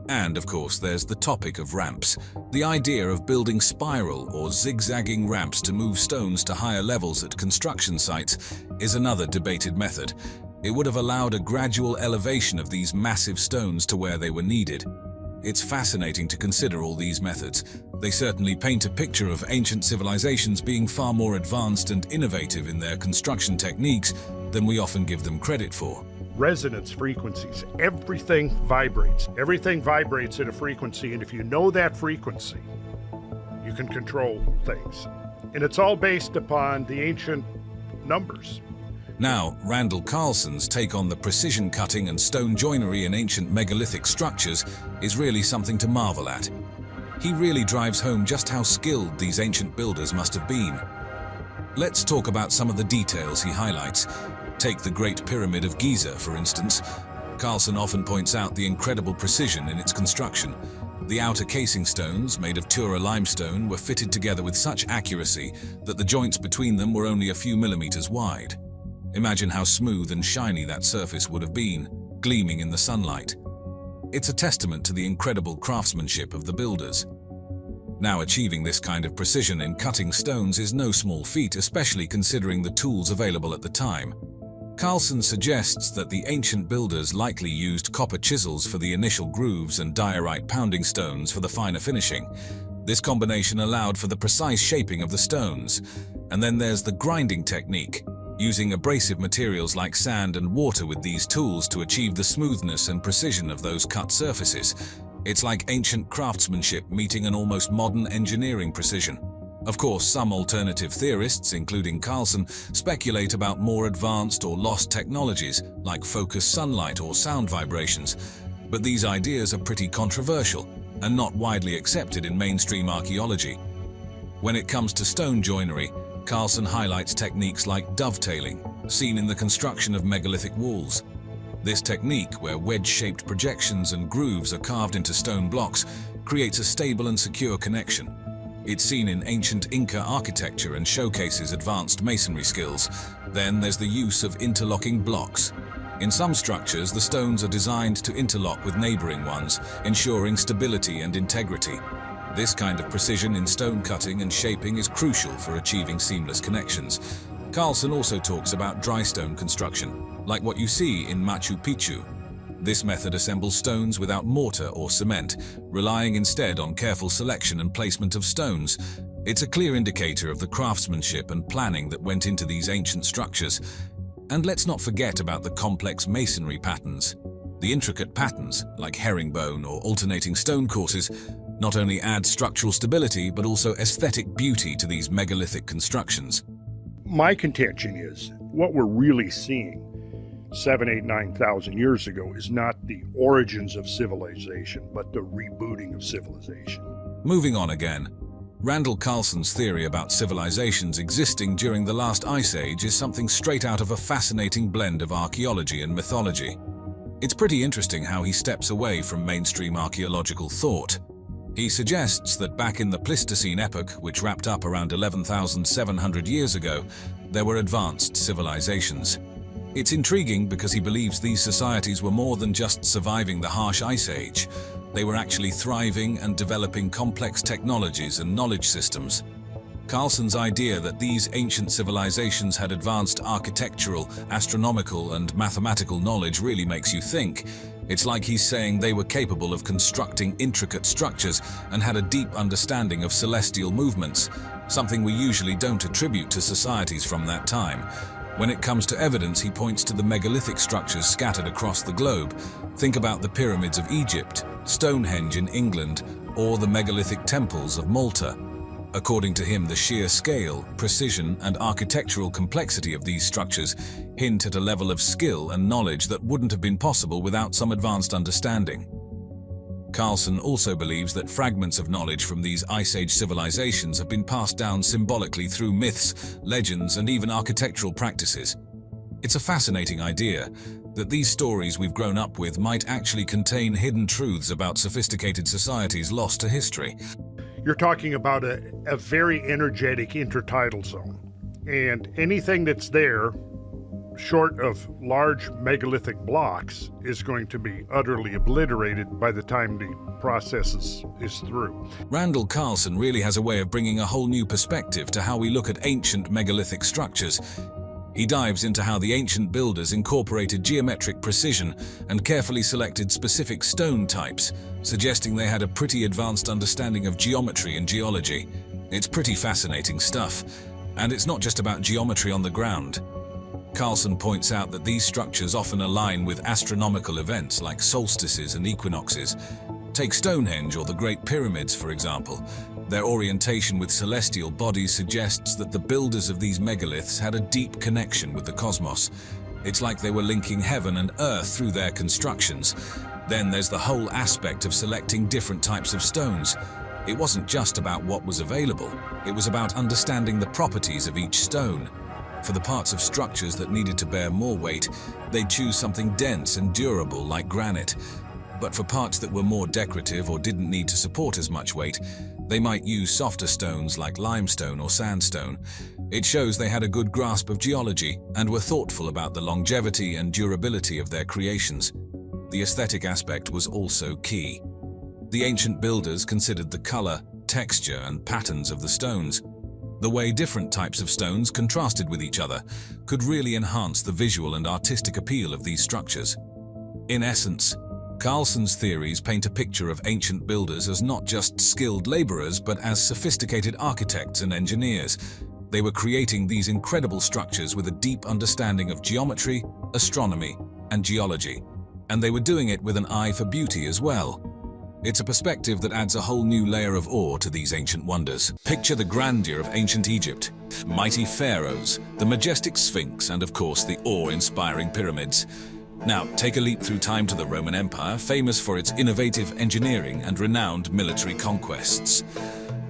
And of course, there's the topic of ramps. The idea of building spiral or zigzagging ramps to move stones to higher levels at construction sites is another debated method. It would have allowed a gradual elevation of these massive stones to where they were needed. It's fascinating to consider all these methods. They certainly paint a picture of ancient civilizations being far more advanced and innovative in their construction techniques than we often give them credit for. Resonance frequencies. Everything vibrates. Everything vibrates at a frequency, and if you know that frequency, you can control things. And it's all based upon the ancient numbers. Now, Randall Carlson's take on the precision cutting and stone joinery in ancient megalithic structures is really something to marvel at. He really drives home just how skilled these ancient builders must have been. Let's talk about some of the details he highlights. Take the Great Pyramid of Giza, for instance. Carlson often points out the incredible precision in its construction. The outer casing stones, made of Tura limestone, were fitted together with such accuracy that the joints between them were only a few millimeters wide. Imagine how smooth and shiny that surface would have been, gleaming in the sunlight. It's a testament to the incredible craftsmanship of the builders. Now, achieving this kind of precision in cutting stones is no small feat, especially considering the tools available at the time. Carlson suggests that the ancient builders likely used copper chisels for the initial grooves and diorite pounding stones for the finer finishing. This combination allowed for the precise shaping of the stones. And then there's the grinding technique, using abrasive materials like sand and water with these tools to achieve the smoothness and precision of those cut surfaces. It's like ancient craftsmanship meeting an almost modern engineering precision. Of course, some alternative theorists, including Carlson, speculate about more advanced or lost technologies like focused sunlight or sound vibrations, but these ideas are pretty controversial and not widely accepted in mainstream archaeology. When it comes to stone joinery, Carlson highlights techniques like dovetailing, seen in the construction of megalithic walls. This technique, where wedge-shaped projections and grooves are carved into stone blocks, creates a stable and secure connection. It's seen in ancient Inca architecture and showcases advanced masonry skills. Then there's the use of interlocking blocks. In some structures, the stones are designed to interlock with neighboring ones, ensuring stability and integrity. This kind of precision in stone cutting and shaping is crucial for achieving seamless connections. Carlson also talks about dry stone construction, like what you see in Machu Picchu. This method assembles stones without mortar or cement, relying instead on careful selection and placement of stones. It's a clear indicator of the craftsmanship and planning that went into these ancient structures. And let's not forget about the complex masonry patterns. The intricate patterns, like herringbone or alternating stone courses, not only add structural stability but also aesthetic beauty to these megalithic constructions. My contention is what we're really seeing 7, 8, 9,000 years ago is not the origins of civilization, but the rebooting of civilization. Moving on again, Randall Carlson's theory about civilizations existing during the last ice age is something straight out of a fascinating blend of archaeology and mythology. It's pretty interesting how he steps away from mainstream archaeological thought. He suggests that back in the Pleistocene epoch, which wrapped up around 11,700 years ago, there were advanced civilizations. It's intriguing because he believes these societies were more than just surviving the harsh ice age. They were actually thriving and developing complex technologies and knowledge systems. Carlson's idea that these ancient civilizations had advanced architectural, astronomical, and mathematical knowledge really makes you think. It's like he's saying they were capable of constructing intricate structures and had a deep understanding of celestial movements, something we usually don't attribute to societies from that time. When it comes to evidence, he points to the megalithic structures scattered across the globe. Think about the pyramids of Egypt, Stonehenge in England, or the megalithic temples of Malta. According to him, the sheer scale, precision, and architectural complexity of these structures hint at a level of skill and knowledge that wouldn't have been possible without some advanced understanding. Carlson also believes that fragments of knowledge from these Ice Age civilizations have been passed down symbolically through myths, legends, and even architectural practices. It's a fascinating idea that these stories we've grown up with might actually contain hidden truths about sophisticated societies lost to history. You're talking about a very energetic intertidal zone, and anything that's there short of large megalithic blocks, is going to be utterly obliterated by the time the process is through. Randall Carlson really has a way of bringing a whole new perspective to how we look at ancient megalithic structures. He dives into how the ancient builders incorporated geometric precision and carefully selected specific stone types, suggesting they had a pretty advanced understanding of geometry and geology. It's pretty fascinating stuff, and it's not just about geometry on the ground. Carlson points out that these structures often align with astronomical events like solstices and equinoxes. Take Stonehenge or the Great Pyramids, for example. Their orientation with celestial bodies suggests that the builders of these megaliths had a deep connection with the cosmos. It's like they were linking heaven and earth through their constructions. Then there's the whole aspect of selecting different types of stones. It wasn't just about what was available, it was about understanding the properties of each stone. For the parts of structures that needed to bear more weight, they'd choose something dense and durable like granite. But for parts that were more decorative or didn't need to support as much weight, they might use softer stones like limestone or sandstone. It shows they had a good grasp of geology and were thoughtful about the longevity and durability of their creations. The aesthetic aspect was also key. The ancient builders considered the color, texture, and patterns of the stones. The way different types of stones contrasted with each other could really enhance the visual and artistic appeal of these structures. In essence, Carlson's theories paint a picture of ancient builders as not just skilled laborers, but as sophisticated architects and engineers. They were creating these incredible structures with a deep understanding of geometry, astronomy, and geology. And they were doing it with an eye for beauty as well. It's a perspective that adds a whole new layer of awe to these ancient wonders. Picture the grandeur of ancient Egypt, mighty pharaohs, the majestic Sphinx, and of course the awe-inspiring pyramids. Now, take a leap through time to the Roman Empire, famous for its innovative engineering and renowned military conquests.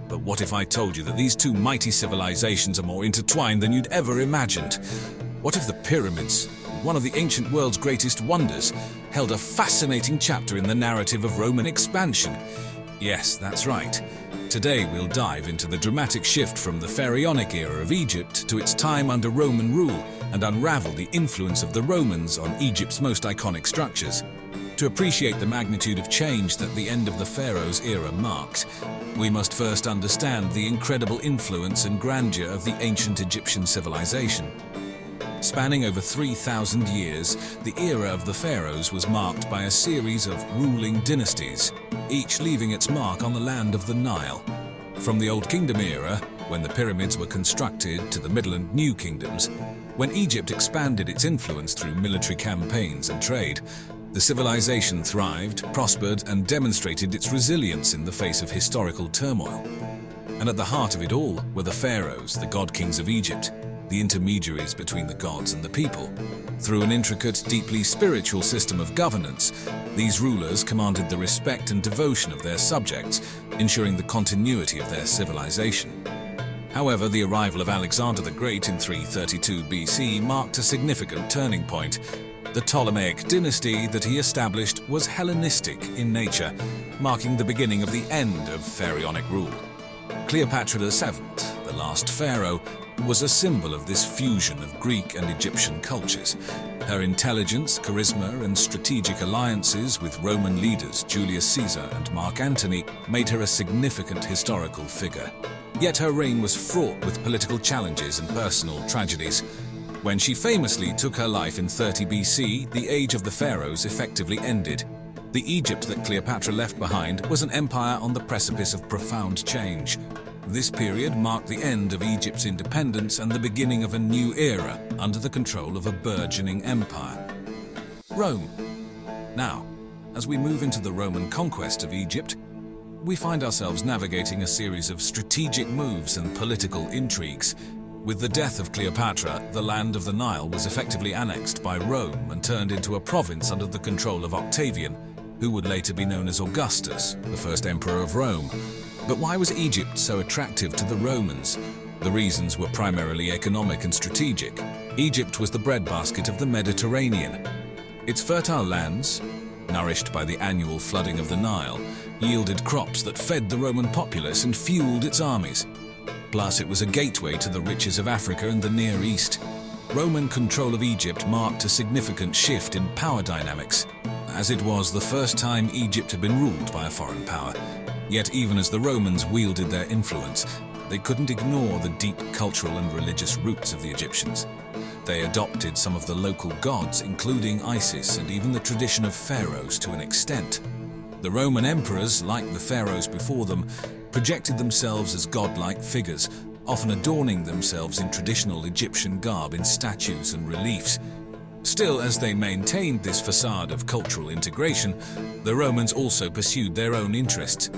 But what if I told you that these two mighty civilizations are more intertwined than you'd ever imagined? What if the pyramids, one of the ancient world's greatest wonders, held a fascinating chapter in the narrative of Roman expansion? Yes, that's right. Today we'll dive into the dramatic shift from the pharaonic era of Egypt to its time under Roman rule and unravel the influence of the Romans on Egypt's most iconic structures. To appreciate the magnitude of change that the end of the pharaohs era marked, we must first understand the incredible influence and grandeur of the ancient Egyptian civilization. Spanning over 3,000 years, the era of the pharaohs was marked by a series of ruling dynasties, each leaving its mark on the land of the Nile. From the Old Kingdom era, when the pyramids were constructed, to the Middle and New Kingdoms, when Egypt expanded its influence through military campaigns and trade, the civilization thrived, prospered, and demonstrated its resilience in the face of historical turmoil. And at the heart of it all were the pharaohs, the god-kings of Egypt, the intermediaries between the gods and the people. Through an intricate, deeply spiritual system of governance, these rulers commanded the respect and devotion of their subjects, ensuring the continuity of their civilization. However, the arrival of Alexander the Great in 332 BC marked a significant turning point. The Ptolemaic dynasty that he established was Hellenistic in nature, marking the beginning of the end of pharaonic rule. Cleopatra VII, the last pharaoh, was a symbol of this fusion of Greek and Egyptian cultures. Her intelligence, charisma, and strategic alliances with Roman leaders Julius Caesar and Mark Antony made her a significant historical figure. Yet her reign was fraught with political challenges and personal tragedies. When she famously took her life in 30 BC, the age of the pharaohs effectively ended. The Egypt that Cleopatra left behind was an empire on the precipice of profound change. This period marked the end of Egypt's independence and the beginning of a new era under the control of a burgeoning empire. Rome. Now, as we move into the Roman conquest of Egypt, we find ourselves navigating a series of strategic moves and political intrigues. With the death of Cleopatra, the land of the Nile was effectively annexed by Rome and turned into a province under the control of Octavian, who would later be known as Augustus, the first emperor of Rome. But why was Egypt so attractive to the Romans? The reasons were primarily economic and strategic. Egypt was the breadbasket of the Mediterranean. Its fertile lands, nourished by the annual flooding of the Nile, yielded crops that fed the Roman populace and fueled its armies. Plus, it was a gateway to the riches of Africa and the Near East. Roman control of Egypt marked a significant shift in power dynamics, as it was the first time Egypt had been ruled by a foreign power. Yet even as the Romans wielded their influence, they couldn't ignore the deep cultural and religious roots of the Egyptians. They adopted some of the local gods, including Isis and even the tradition of pharaohs to an extent. The Roman emperors, like the pharaohs before them, projected themselves as godlike figures, often adorning themselves in traditional Egyptian garb in statues and reliefs. Still, as they maintained this facade of cultural integration, the Romans also pursued their own interests.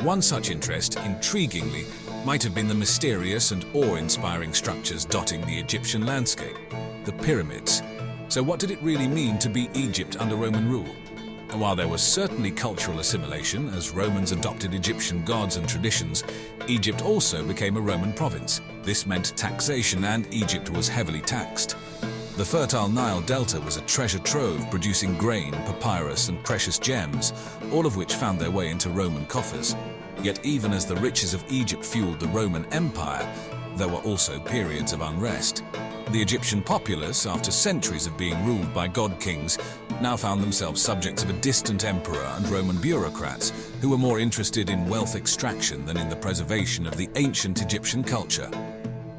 One such interest, intriguingly, might have been the mysterious and awe-inspiring structures dotting the Egyptian landscape, the pyramids. So what did it really mean to be Egypt under Roman rule? While there was certainly cultural assimilation as Romans adopted Egyptian gods and traditions, Egypt also became a Roman province. This meant taxation, and Egypt was heavily taxed. The fertile Nile Delta was a treasure trove producing grain, papyrus, and precious gems, all of which found their way into Roman coffers. Yet even as the riches of Egypt fueled the Roman Empire, there were also periods of unrest. The Egyptian populace, after centuries of being ruled by god-kings, now found themselves subjects of a distant emperor and Roman bureaucrats who were more interested in wealth extraction than in the preservation of the ancient Egyptian culture.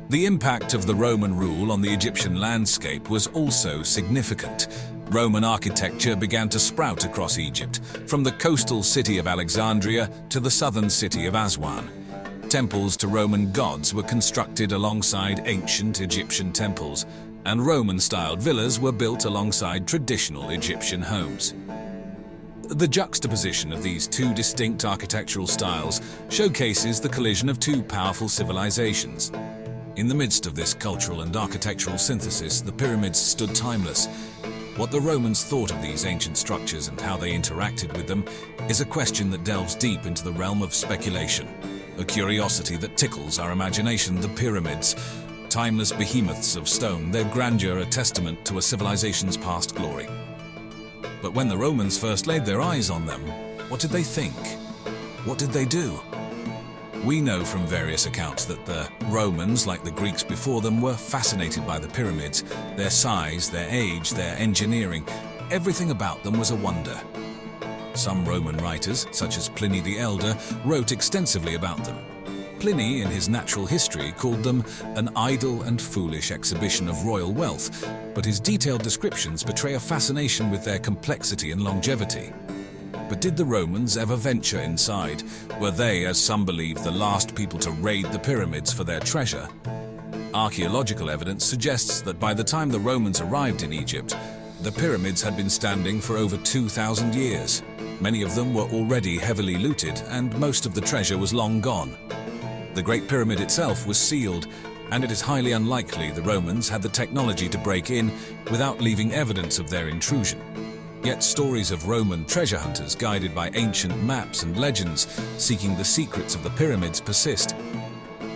The impact of the Roman rule on the Egyptian landscape was also significant. Roman architecture began to sprout across Egypt, from the coastal city of Alexandria to the southern city of Aswan. Temples to Roman gods were constructed alongside ancient Egyptian temples, and Roman-styled villas were built alongside traditional Egyptian homes. The juxtaposition of these two distinct architectural styles showcases the collision of two powerful civilizations. In the midst of this cultural and architectural synthesis, the pyramids stood timeless. What the Romans thought of these ancient structures and how they interacted with them is a question that delves deep into the realm of speculation. A curiosity that tickles our imagination. The pyramids, timeless behemoths of stone, their grandeur a testament to a civilization's past glory. But when the Romans first laid their eyes on them, what did they think? What did they do? We know from various accounts that the Romans, like the Greeks before them, were fascinated by the pyramids. Their size, their age, their engineering, everything about them was a wonder. Some Roman writers, such as Pliny the Elder, wrote extensively about them. Pliny, in his Natural History, called them an idle and foolish exhibition of royal wealth, but his detailed descriptions portray a fascination with their complexity and longevity. But did the Romans ever venture inside? Were they, as some believe, the last people to raid the pyramids for their treasure? Archaeological evidence suggests that by the time the Romans arrived in Egypt, the pyramids had been standing for over 2,000 years. Many of them were already heavily looted, and most of the treasure was long gone. The Great Pyramid itself was sealed, and it is highly unlikely the Romans had the technology to break in without leaving evidence of their intrusion. Yet stories of Roman treasure hunters guided by ancient maps and legends seeking the secrets of the pyramids persist.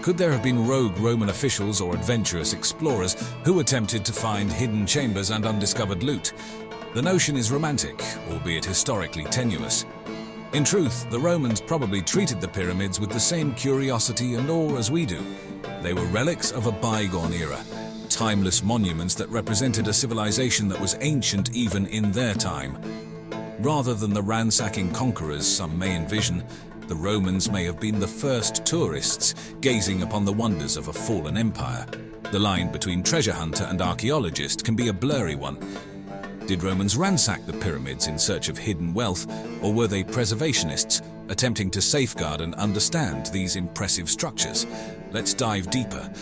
Could there have been rogue Roman officials or adventurous explorers who attempted to find hidden chambers and undiscovered loot? The notion is romantic, albeit historically tenuous. In truth, the Romans probably treated the pyramids with the same curiosity and awe as we do. They were relics of a bygone era, timeless monuments that represented a civilization that was ancient even in their time. Rather than the ransacking conquerors some may envision, the Romans may have been the first tourists gazing upon the wonders of a fallen empire. The line between treasure hunter and archaeologist can be a blurry one. Did Romans ransack the pyramids in search of hidden wealth, or were they preservationists, attempting to safeguard and understand these impressive structures? Let's dive deeper.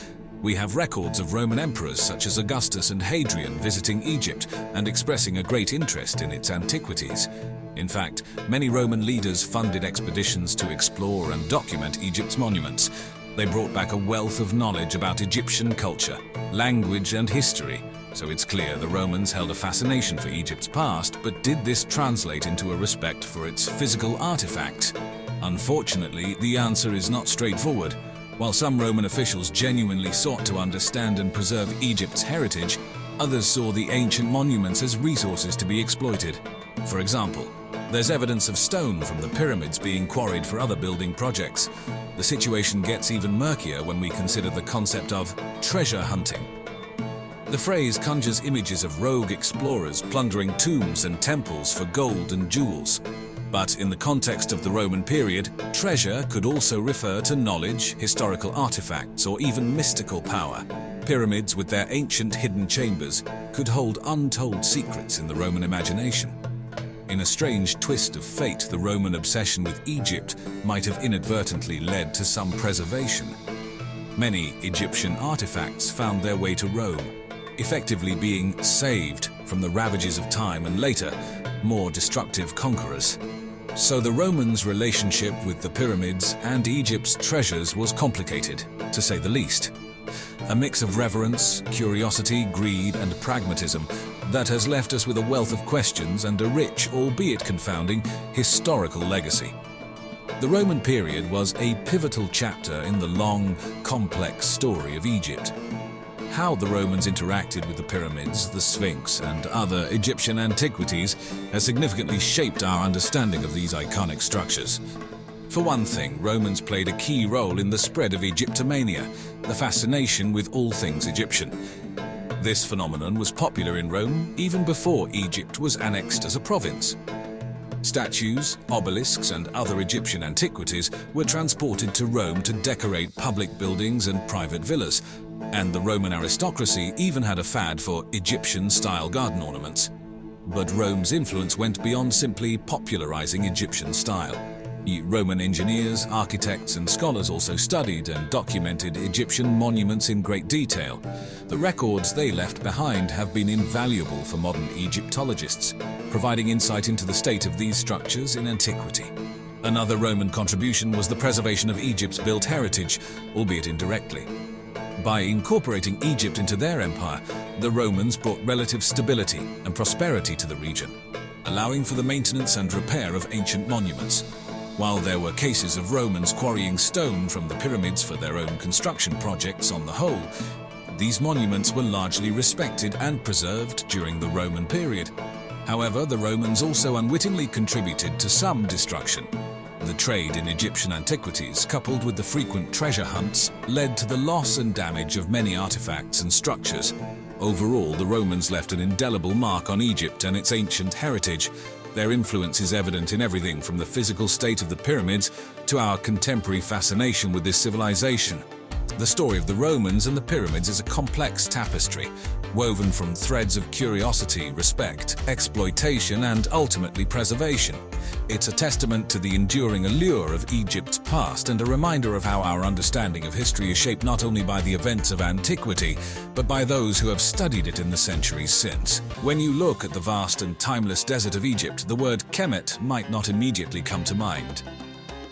We have records of Roman emperors such as Augustus and Hadrian visiting Egypt and expressing a great interest in its antiquities. In fact, many Roman leaders funded expeditions to explore and document Egypt's monuments. They brought back a wealth of knowledge about Egyptian culture, language, and history. So it's clear the Romans held a fascination for Egypt's past, but did this translate into a respect for its physical artifacts? Unfortunately, the answer is not straightforward. While some Roman officials genuinely sought to understand and preserve Egypt's heritage, others saw the ancient monuments as resources to be exploited. For example, there's evidence of stone from the pyramids being quarried for other building projects. The situation gets even murkier when we consider the concept of treasure hunting. The phrase conjures images of rogue explorers plundering tombs and temples for gold and jewels. But in the context of the Roman period, treasure could also refer to knowledge, historical artifacts, or even mystical power. Pyramids with their ancient hidden chambers could hold untold secrets in the Roman imagination. In a strange twist of fate, the Roman obsession with Egypt might have inadvertently led to some preservation. Many Egyptian artifacts found their way to Rome, effectively being saved from the ravages of time and later, more destructive conquerors. So the Romans' relationship with the pyramids and Egypt's treasures was complicated, to say the least. A mix of reverence, curiosity, greed, and pragmatism that has left us with a wealth of questions and a rich, albeit confounding, historical legacy. The Roman period was a pivotal chapter in the long, complex story of Egypt. How the Romans interacted with the pyramids, the Sphinx, and other Egyptian antiquities has significantly shaped our understanding of these iconic structures. For one thing, Romans played a key role in the spread of Egyptomania, the fascination with all things Egyptian. This phenomenon was popular in Rome even before Egypt was annexed as a province. Statues, obelisks, and other Egyptian antiquities were transported to Rome to decorate public buildings and private villas, and the Roman aristocracy even had a fad for Egyptian-style garden ornaments. But Rome's influence went beyond simply popularizing Egyptian style. Roman engineers, architects, and scholars also studied and documented Egyptian monuments in great detail. The records they left behind have been invaluable for modern Egyptologists, providing insight into the state of these structures in antiquity. Another Roman contribution was the preservation of Egypt's built heritage, albeit indirectly. By incorporating Egypt into their empire, the Romans brought relative stability and prosperity to the region, allowing for the maintenance and repair of ancient monuments. While there were cases of Romans quarrying stone from the pyramids for their own construction projects on the whole, these monuments were largely respected and preserved during the Roman period. However, the Romans also unwittingly contributed to some destruction. The trade in Egyptian antiquities, coupled with the frequent treasure hunts, led to the loss and damage of many artifacts and structures. Overall, the Romans left an indelible mark on Egypt and its ancient heritage. Their influence is evident in everything from the physical state of the pyramids to our contemporary fascination with this civilization. The story of the Romans and the pyramids is a complex tapestry, woven from threads of curiosity, respect, exploitation, and ultimately preservation. It's a testament to the enduring allure of Egypt's past and a reminder of how our understanding of history is shaped not only by the events of antiquity, but by those who have studied it in the centuries since. When you look at the vast and timeless desert of Egypt, the word Kemet might not immediately come to mind.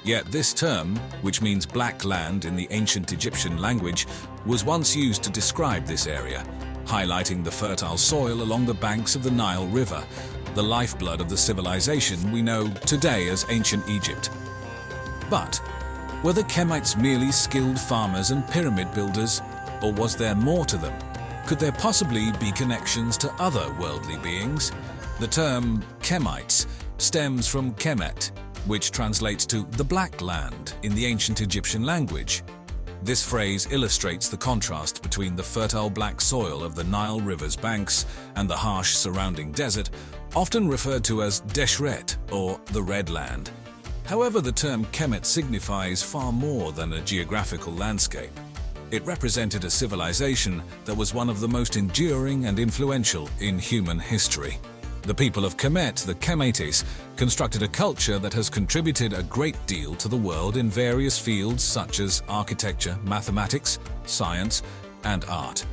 Yet this term, which means black land in the ancient Egyptian language, was once used to describe this area, highlighting the fertile soil along the banks of the Nile River, the lifeblood of the civilization we know today as ancient Egypt. But were the Kemites merely skilled farmers and pyramid builders, or was there more to them? Could there possibly be connections to other worldly beings? The term Kemites stems from Kemet, which translates to the Black Land in the ancient Egyptian language. This phrase illustrates the contrast between the fertile black soil of the Nile River's banks and the harsh surrounding desert, often referred to as Deshret, or the Red Land. However, the term Kemet signifies far more than a geographical landscape. It represented a civilization that was one of the most enduring and influential in human history. The people of Kemet, the Kemetes, constructed a culture that has contributed a great deal to the world in various fields such as architecture, mathematics, science, and art.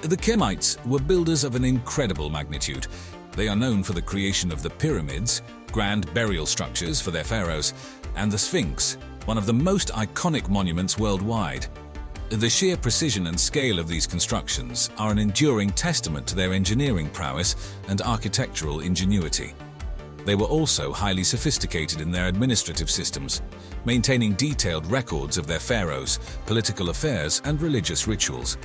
The Kemites were builders of an incredible magnitude. They are known for the creation of the pyramids, grand burial structures for their pharaohs, and the Sphinx, one of the most iconic monuments worldwide. The sheer precision and scale of these constructions are an enduring testament to their engineering prowess and architectural ingenuity. They were also highly sophisticated in their administrative systems, maintaining detailed records of their pharaohs, political affairs, and religious rituals.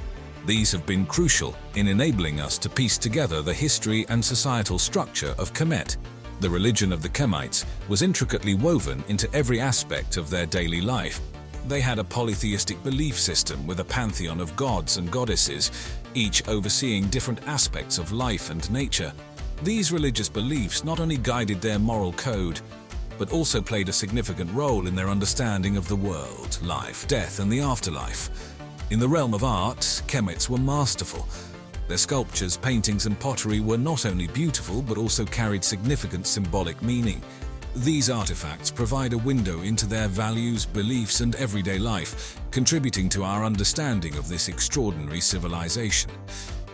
These have been crucial in enabling us to piece together the history and societal structure of Kemet. The religion of the Kemites was intricately woven into every aspect of their daily life. They had a polytheistic belief system with a pantheon of gods and goddesses, each overseeing different aspects of life and nature. These religious beliefs not only guided their moral code, but also played a significant role in their understanding of the world, life, death, and the afterlife. In the realm of art, Kemets were masterful. Their sculptures, paintings, and pottery were not only beautiful, but also carried significant symbolic meaning. These artifacts provide a window into their values, beliefs, and everyday life, contributing to our understanding of this extraordinary civilization.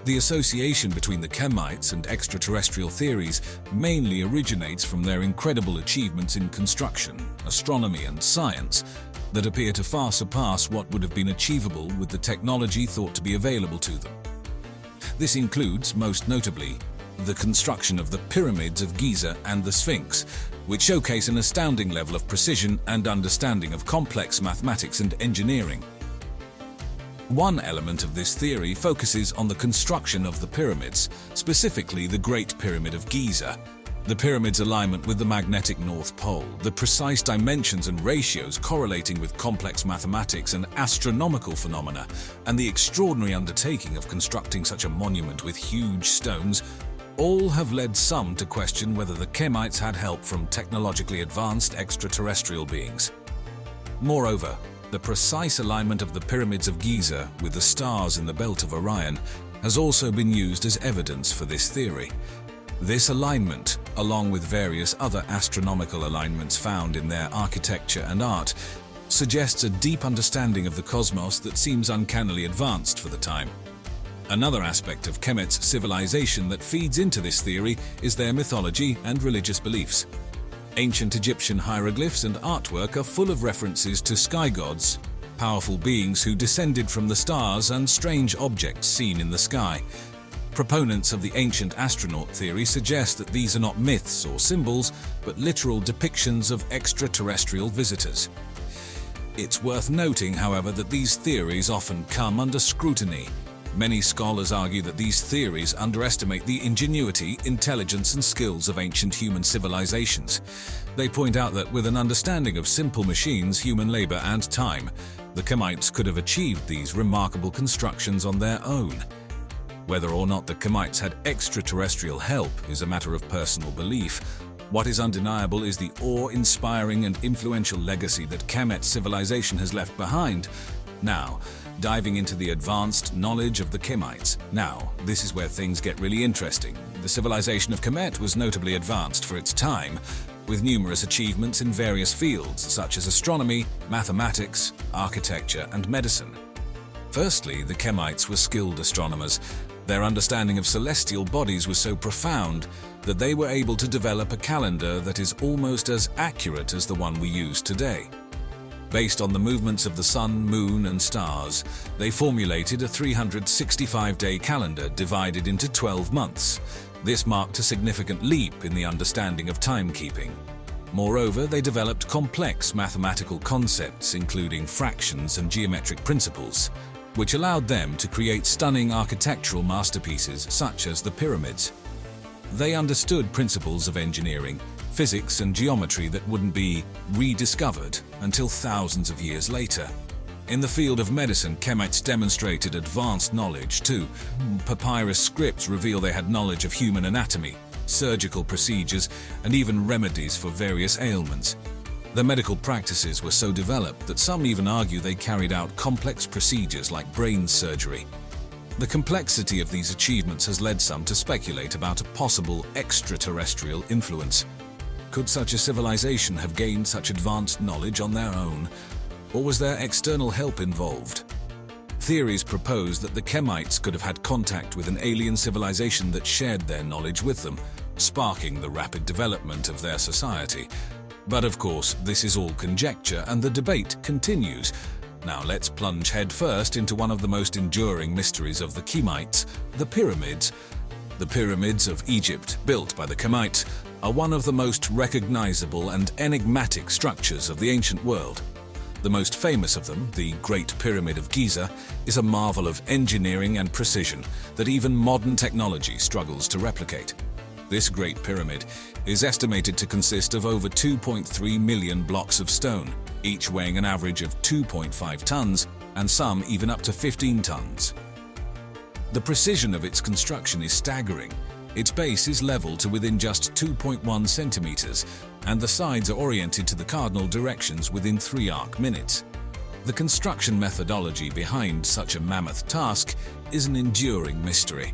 The association between the Kemites and extraterrestrial theories mainly originates from their incredible achievements in construction, astronomy, and science that appear to far surpass what would have been achievable with the technology thought to be available to them. This includes, most notably, the construction of the pyramids of Giza and the Sphinx, which showcase an astounding level of precision and understanding of complex mathematics and engineering. One element of this theory focuses on the construction of the pyramids, specifically the Great Pyramid of Giza. The pyramid's alignment with the magnetic North Pole, the precise dimensions and ratios correlating with complex mathematics and astronomical phenomena, and the extraordinary undertaking of constructing such a monument with huge stones, all have led some to question whether the Kemites had help from technologically advanced extraterrestrial beings. Moreover, the precise alignment of the pyramids of Giza with the stars in the belt of Orion has also been used as evidence for this theory. This alignment, along with various other astronomical alignments found in their architecture and art, suggests a deep understanding of the cosmos that seems uncannily advanced for the time. Another aspect of Kemet's civilization that feeds into this theory is their mythology and religious beliefs. Ancient Egyptian hieroglyphs and artwork are full of references to sky gods, powerful beings who descended from the stars, and strange objects seen in the sky. Proponents of the ancient astronaut theory suggest that these are not myths or symbols, but literal depictions of extraterrestrial visitors. It's worth noting, however, that these theories often come under scrutiny. Many scholars argue that these theories underestimate the ingenuity, intelligence, and skills of ancient human civilizations. They point out that with an understanding of simple machines, human labor, and time, the Kemites could have achieved these remarkable constructions on their own. Whether or not the Kemites had extraterrestrial help is a matter of personal belief. What is undeniable is the awe-inspiring and influential legacy that Kemet civilization has left behind. Now, diving into the advanced knowledge of the Kemites. Now, this is where things get really interesting. The civilization of Kemet was notably advanced for its time, with numerous achievements in various fields such as astronomy, mathematics, architecture, and medicine. Firstly, the Kemites were skilled astronomers. Their understanding of celestial bodies was so profound that they were able to develop a calendar that is almost as accurate as the one we use today. Based on the movements of the sun, moon, and stars, they formulated a 365-day calendar divided into 12 months. This marked a significant leap in the understanding of timekeeping. Moreover, they developed complex mathematical concepts, including fractions and geometric principles, which allowed them to create stunning architectural masterpieces such as the pyramids. They understood principles of engineering, physics, and geometry that wouldn't be rediscovered until thousands of years later. In the field of medicine, Kemites demonstrated advanced knowledge too. Papyrus scripts reveal they had knowledge of human anatomy, surgical procedures, and even remedies for various ailments. Their medical practices were so developed that some even argue they carried out complex procedures like brain surgery. The complexity of these achievements has led some to speculate about a possible extraterrestrial influence. Could such a civilization have gained such advanced knowledge on their own, or was there external help involved? Theories propose that the Kemites could have had contact with an alien civilization that shared their knowledge with them, sparking the rapid development of their society. But of course, this is all conjecture, and the debate continues. Now let's plunge headfirst into one of the most enduring mysteries of the Kemites, the pyramids. The pyramids of Egypt, built by the Kemites, are one of the most recognizable and enigmatic structures of the ancient world. The most famous of them, the Great Pyramid of Giza, is a marvel of engineering and precision that even modern technology struggles to replicate. This Great Pyramid is estimated to consist of over 2.3 million blocks of stone, each weighing an average of 2.5 tons, and some even up to 15 tons. The precision of its construction is staggering. Its base is level to within just 2.1 centimeters, and the sides are oriented to the cardinal directions within 3 arc minutes. The construction methodology behind such a mammoth task is an enduring mystery.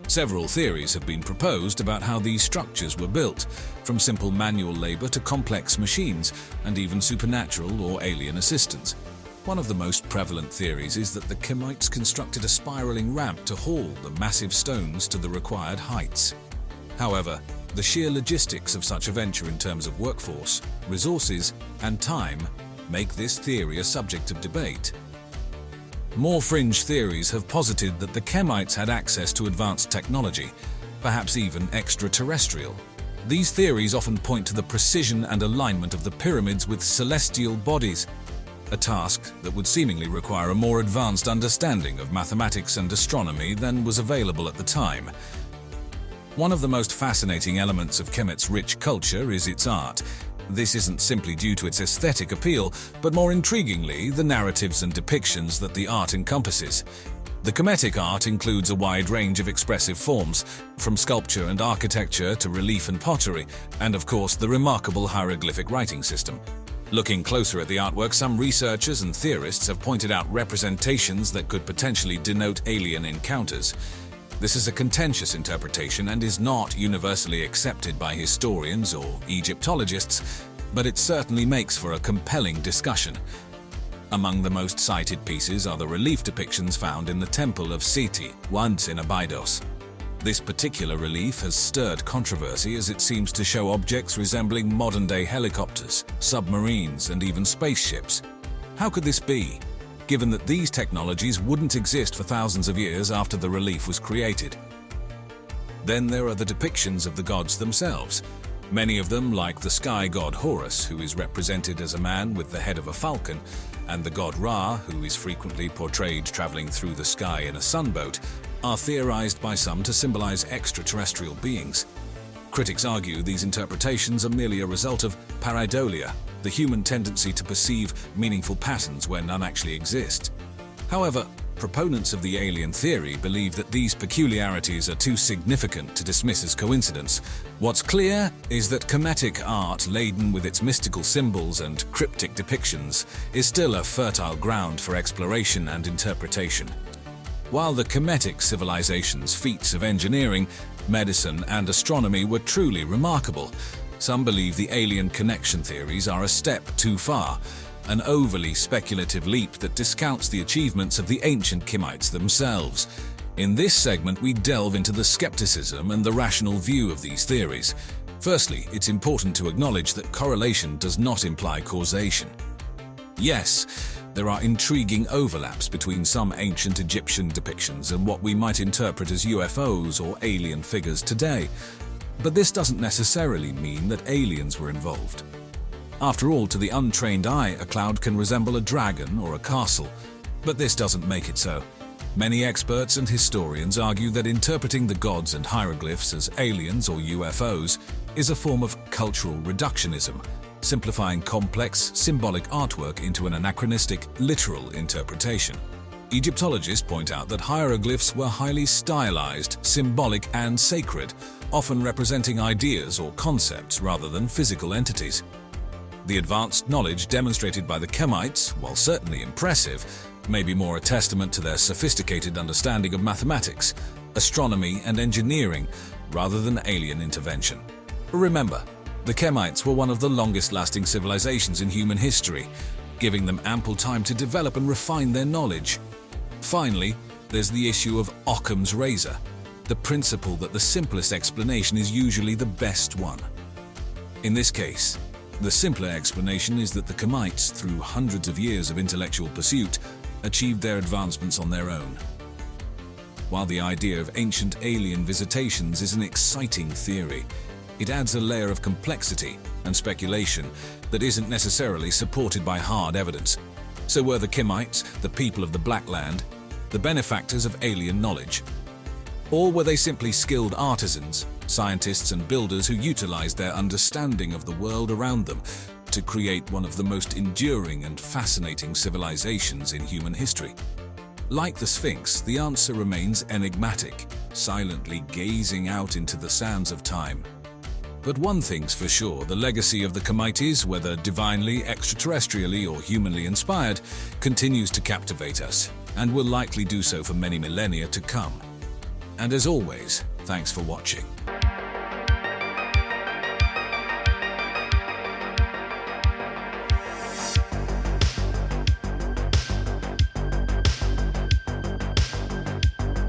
Several theories have been proposed about how these structures were built, from simple manual labor to complex machines, and even supernatural or alien assistance. One of the most prevalent theories is that the Kemites constructed a spiraling ramp to haul the massive stones to the required heights. However, the sheer logistics of such a venture in terms of workforce, resources, and time make this theory a subject of debate. More fringe theories have posited that the Kemites had access to advanced technology, perhaps even extraterrestrial. These theories often point to the precision and alignment of the pyramids with celestial bodies, a task that would seemingly require a more advanced understanding of mathematics and astronomy than was available at the time. One of the most fascinating elements of Kemet's rich culture is its art. This isn't simply due to its aesthetic appeal, but more intriguingly, the narratives and depictions that the art encompasses. The Kemetic art includes a wide range of expressive forms, from sculpture and architecture to relief and pottery, and of course the remarkable hieroglyphic writing system. Looking closer at the artwork, some researchers and theorists have pointed out representations that could potentially denote alien encounters. This is a contentious interpretation and is not universally accepted by historians or Egyptologists, but it certainly makes for a compelling discussion. Among the most cited pieces are the relief depictions found in the Temple of Seti, once in Abydos. This particular relief has stirred controversy as it seems to show objects resembling modern-day helicopters, submarines, and even spaceships. How could this be, given that these technologies wouldn't exist for thousands of years after the relief was created? Then there are the depictions of the gods themselves. Many of them, like the sky god Horus, who is represented as a man with the head of a falcon, and the god Ra, who is frequently portrayed traveling through the sky in a sunboat, are theorized by some to symbolize extraterrestrial beings. Critics argue these interpretations are merely a result of pareidolia, the human tendency to perceive meaningful patterns where none actually exist. However, proponents of the alien theory believe that these peculiarities are too significant to dismiss as coincidence. What's clear is that Kemetic art, laden with its mystical symbols and cryptic depictions, is still a fertile ground for exploration and interpretation. While the Kemetic civilization's feats of engineering, medicine, and astronomy were truly remarkable, some believe the alien connection theories are a step too far, an overly speculative leap that discounts the achievements of the ancient Kemites themselves. In this segment, we delve into the skepticism and the rational view of these theories. Firstly, it's important to acknowledge that correlation does not imply causation. Yes, there are intriguing overlaps between some ancient Egyptian depictions and what we might interpret as UFOs or alien figures today. But this doesn't necessarily mean that aliens were involved. After all, to the untrained eye, a cloud can resemble a dragon or a castle, but this doesn't make it so. Many experts and historians argue that interpreting the gods and hieroglyphs as aliens or UFOs is a form of cultural reductionism, simplifying complex, symbolic artwork into an anachronistic, literal interpretation. Egyptologists point out that hieroglyphs were highly stylized, symbolic, and sacred, often representing ideas or concepts rather than physical entities. The advanced knowledge demonstrated by the Kemites, while certainly impressive, may be more a testament to their sophisticated understanding of mathematics, astronomy, and engineering, rather than alien intervention. Remember, the Kemites were one of the longest-lasting civilizations in human history, giving them ample time to develop and refine their knowledge. Finally, there's the issue of Occam's razor, the principle that the simplest explanation is usually the best one. In this case, the simpler explanation is that the Kemites, through hundreds of years of intellectual pursuit, achieved their advancements on their own. While the idea of ancient alien visitations is an exciting theory, it adds a layer of complexity and speculation that isn't necessarily supported by hard evidence. So were the Kemites, the people of the Black Land, the benefactors of alien knowledge? Or were they simply skilled artisans, scientists and builders who utilized their understanding of the world around them to create one of the most enduring and fascinating civilizations in human history? Like the Sphinx, the answer remains enigmatic, silently gazing out into the sands of time. But one thing's for sure, the legacy of the Kemites, whether divinely, extraterrestrially, or humanly inspired, continues to captivate us, and will likely do so for many millennia to come. And as always, thanks for watching.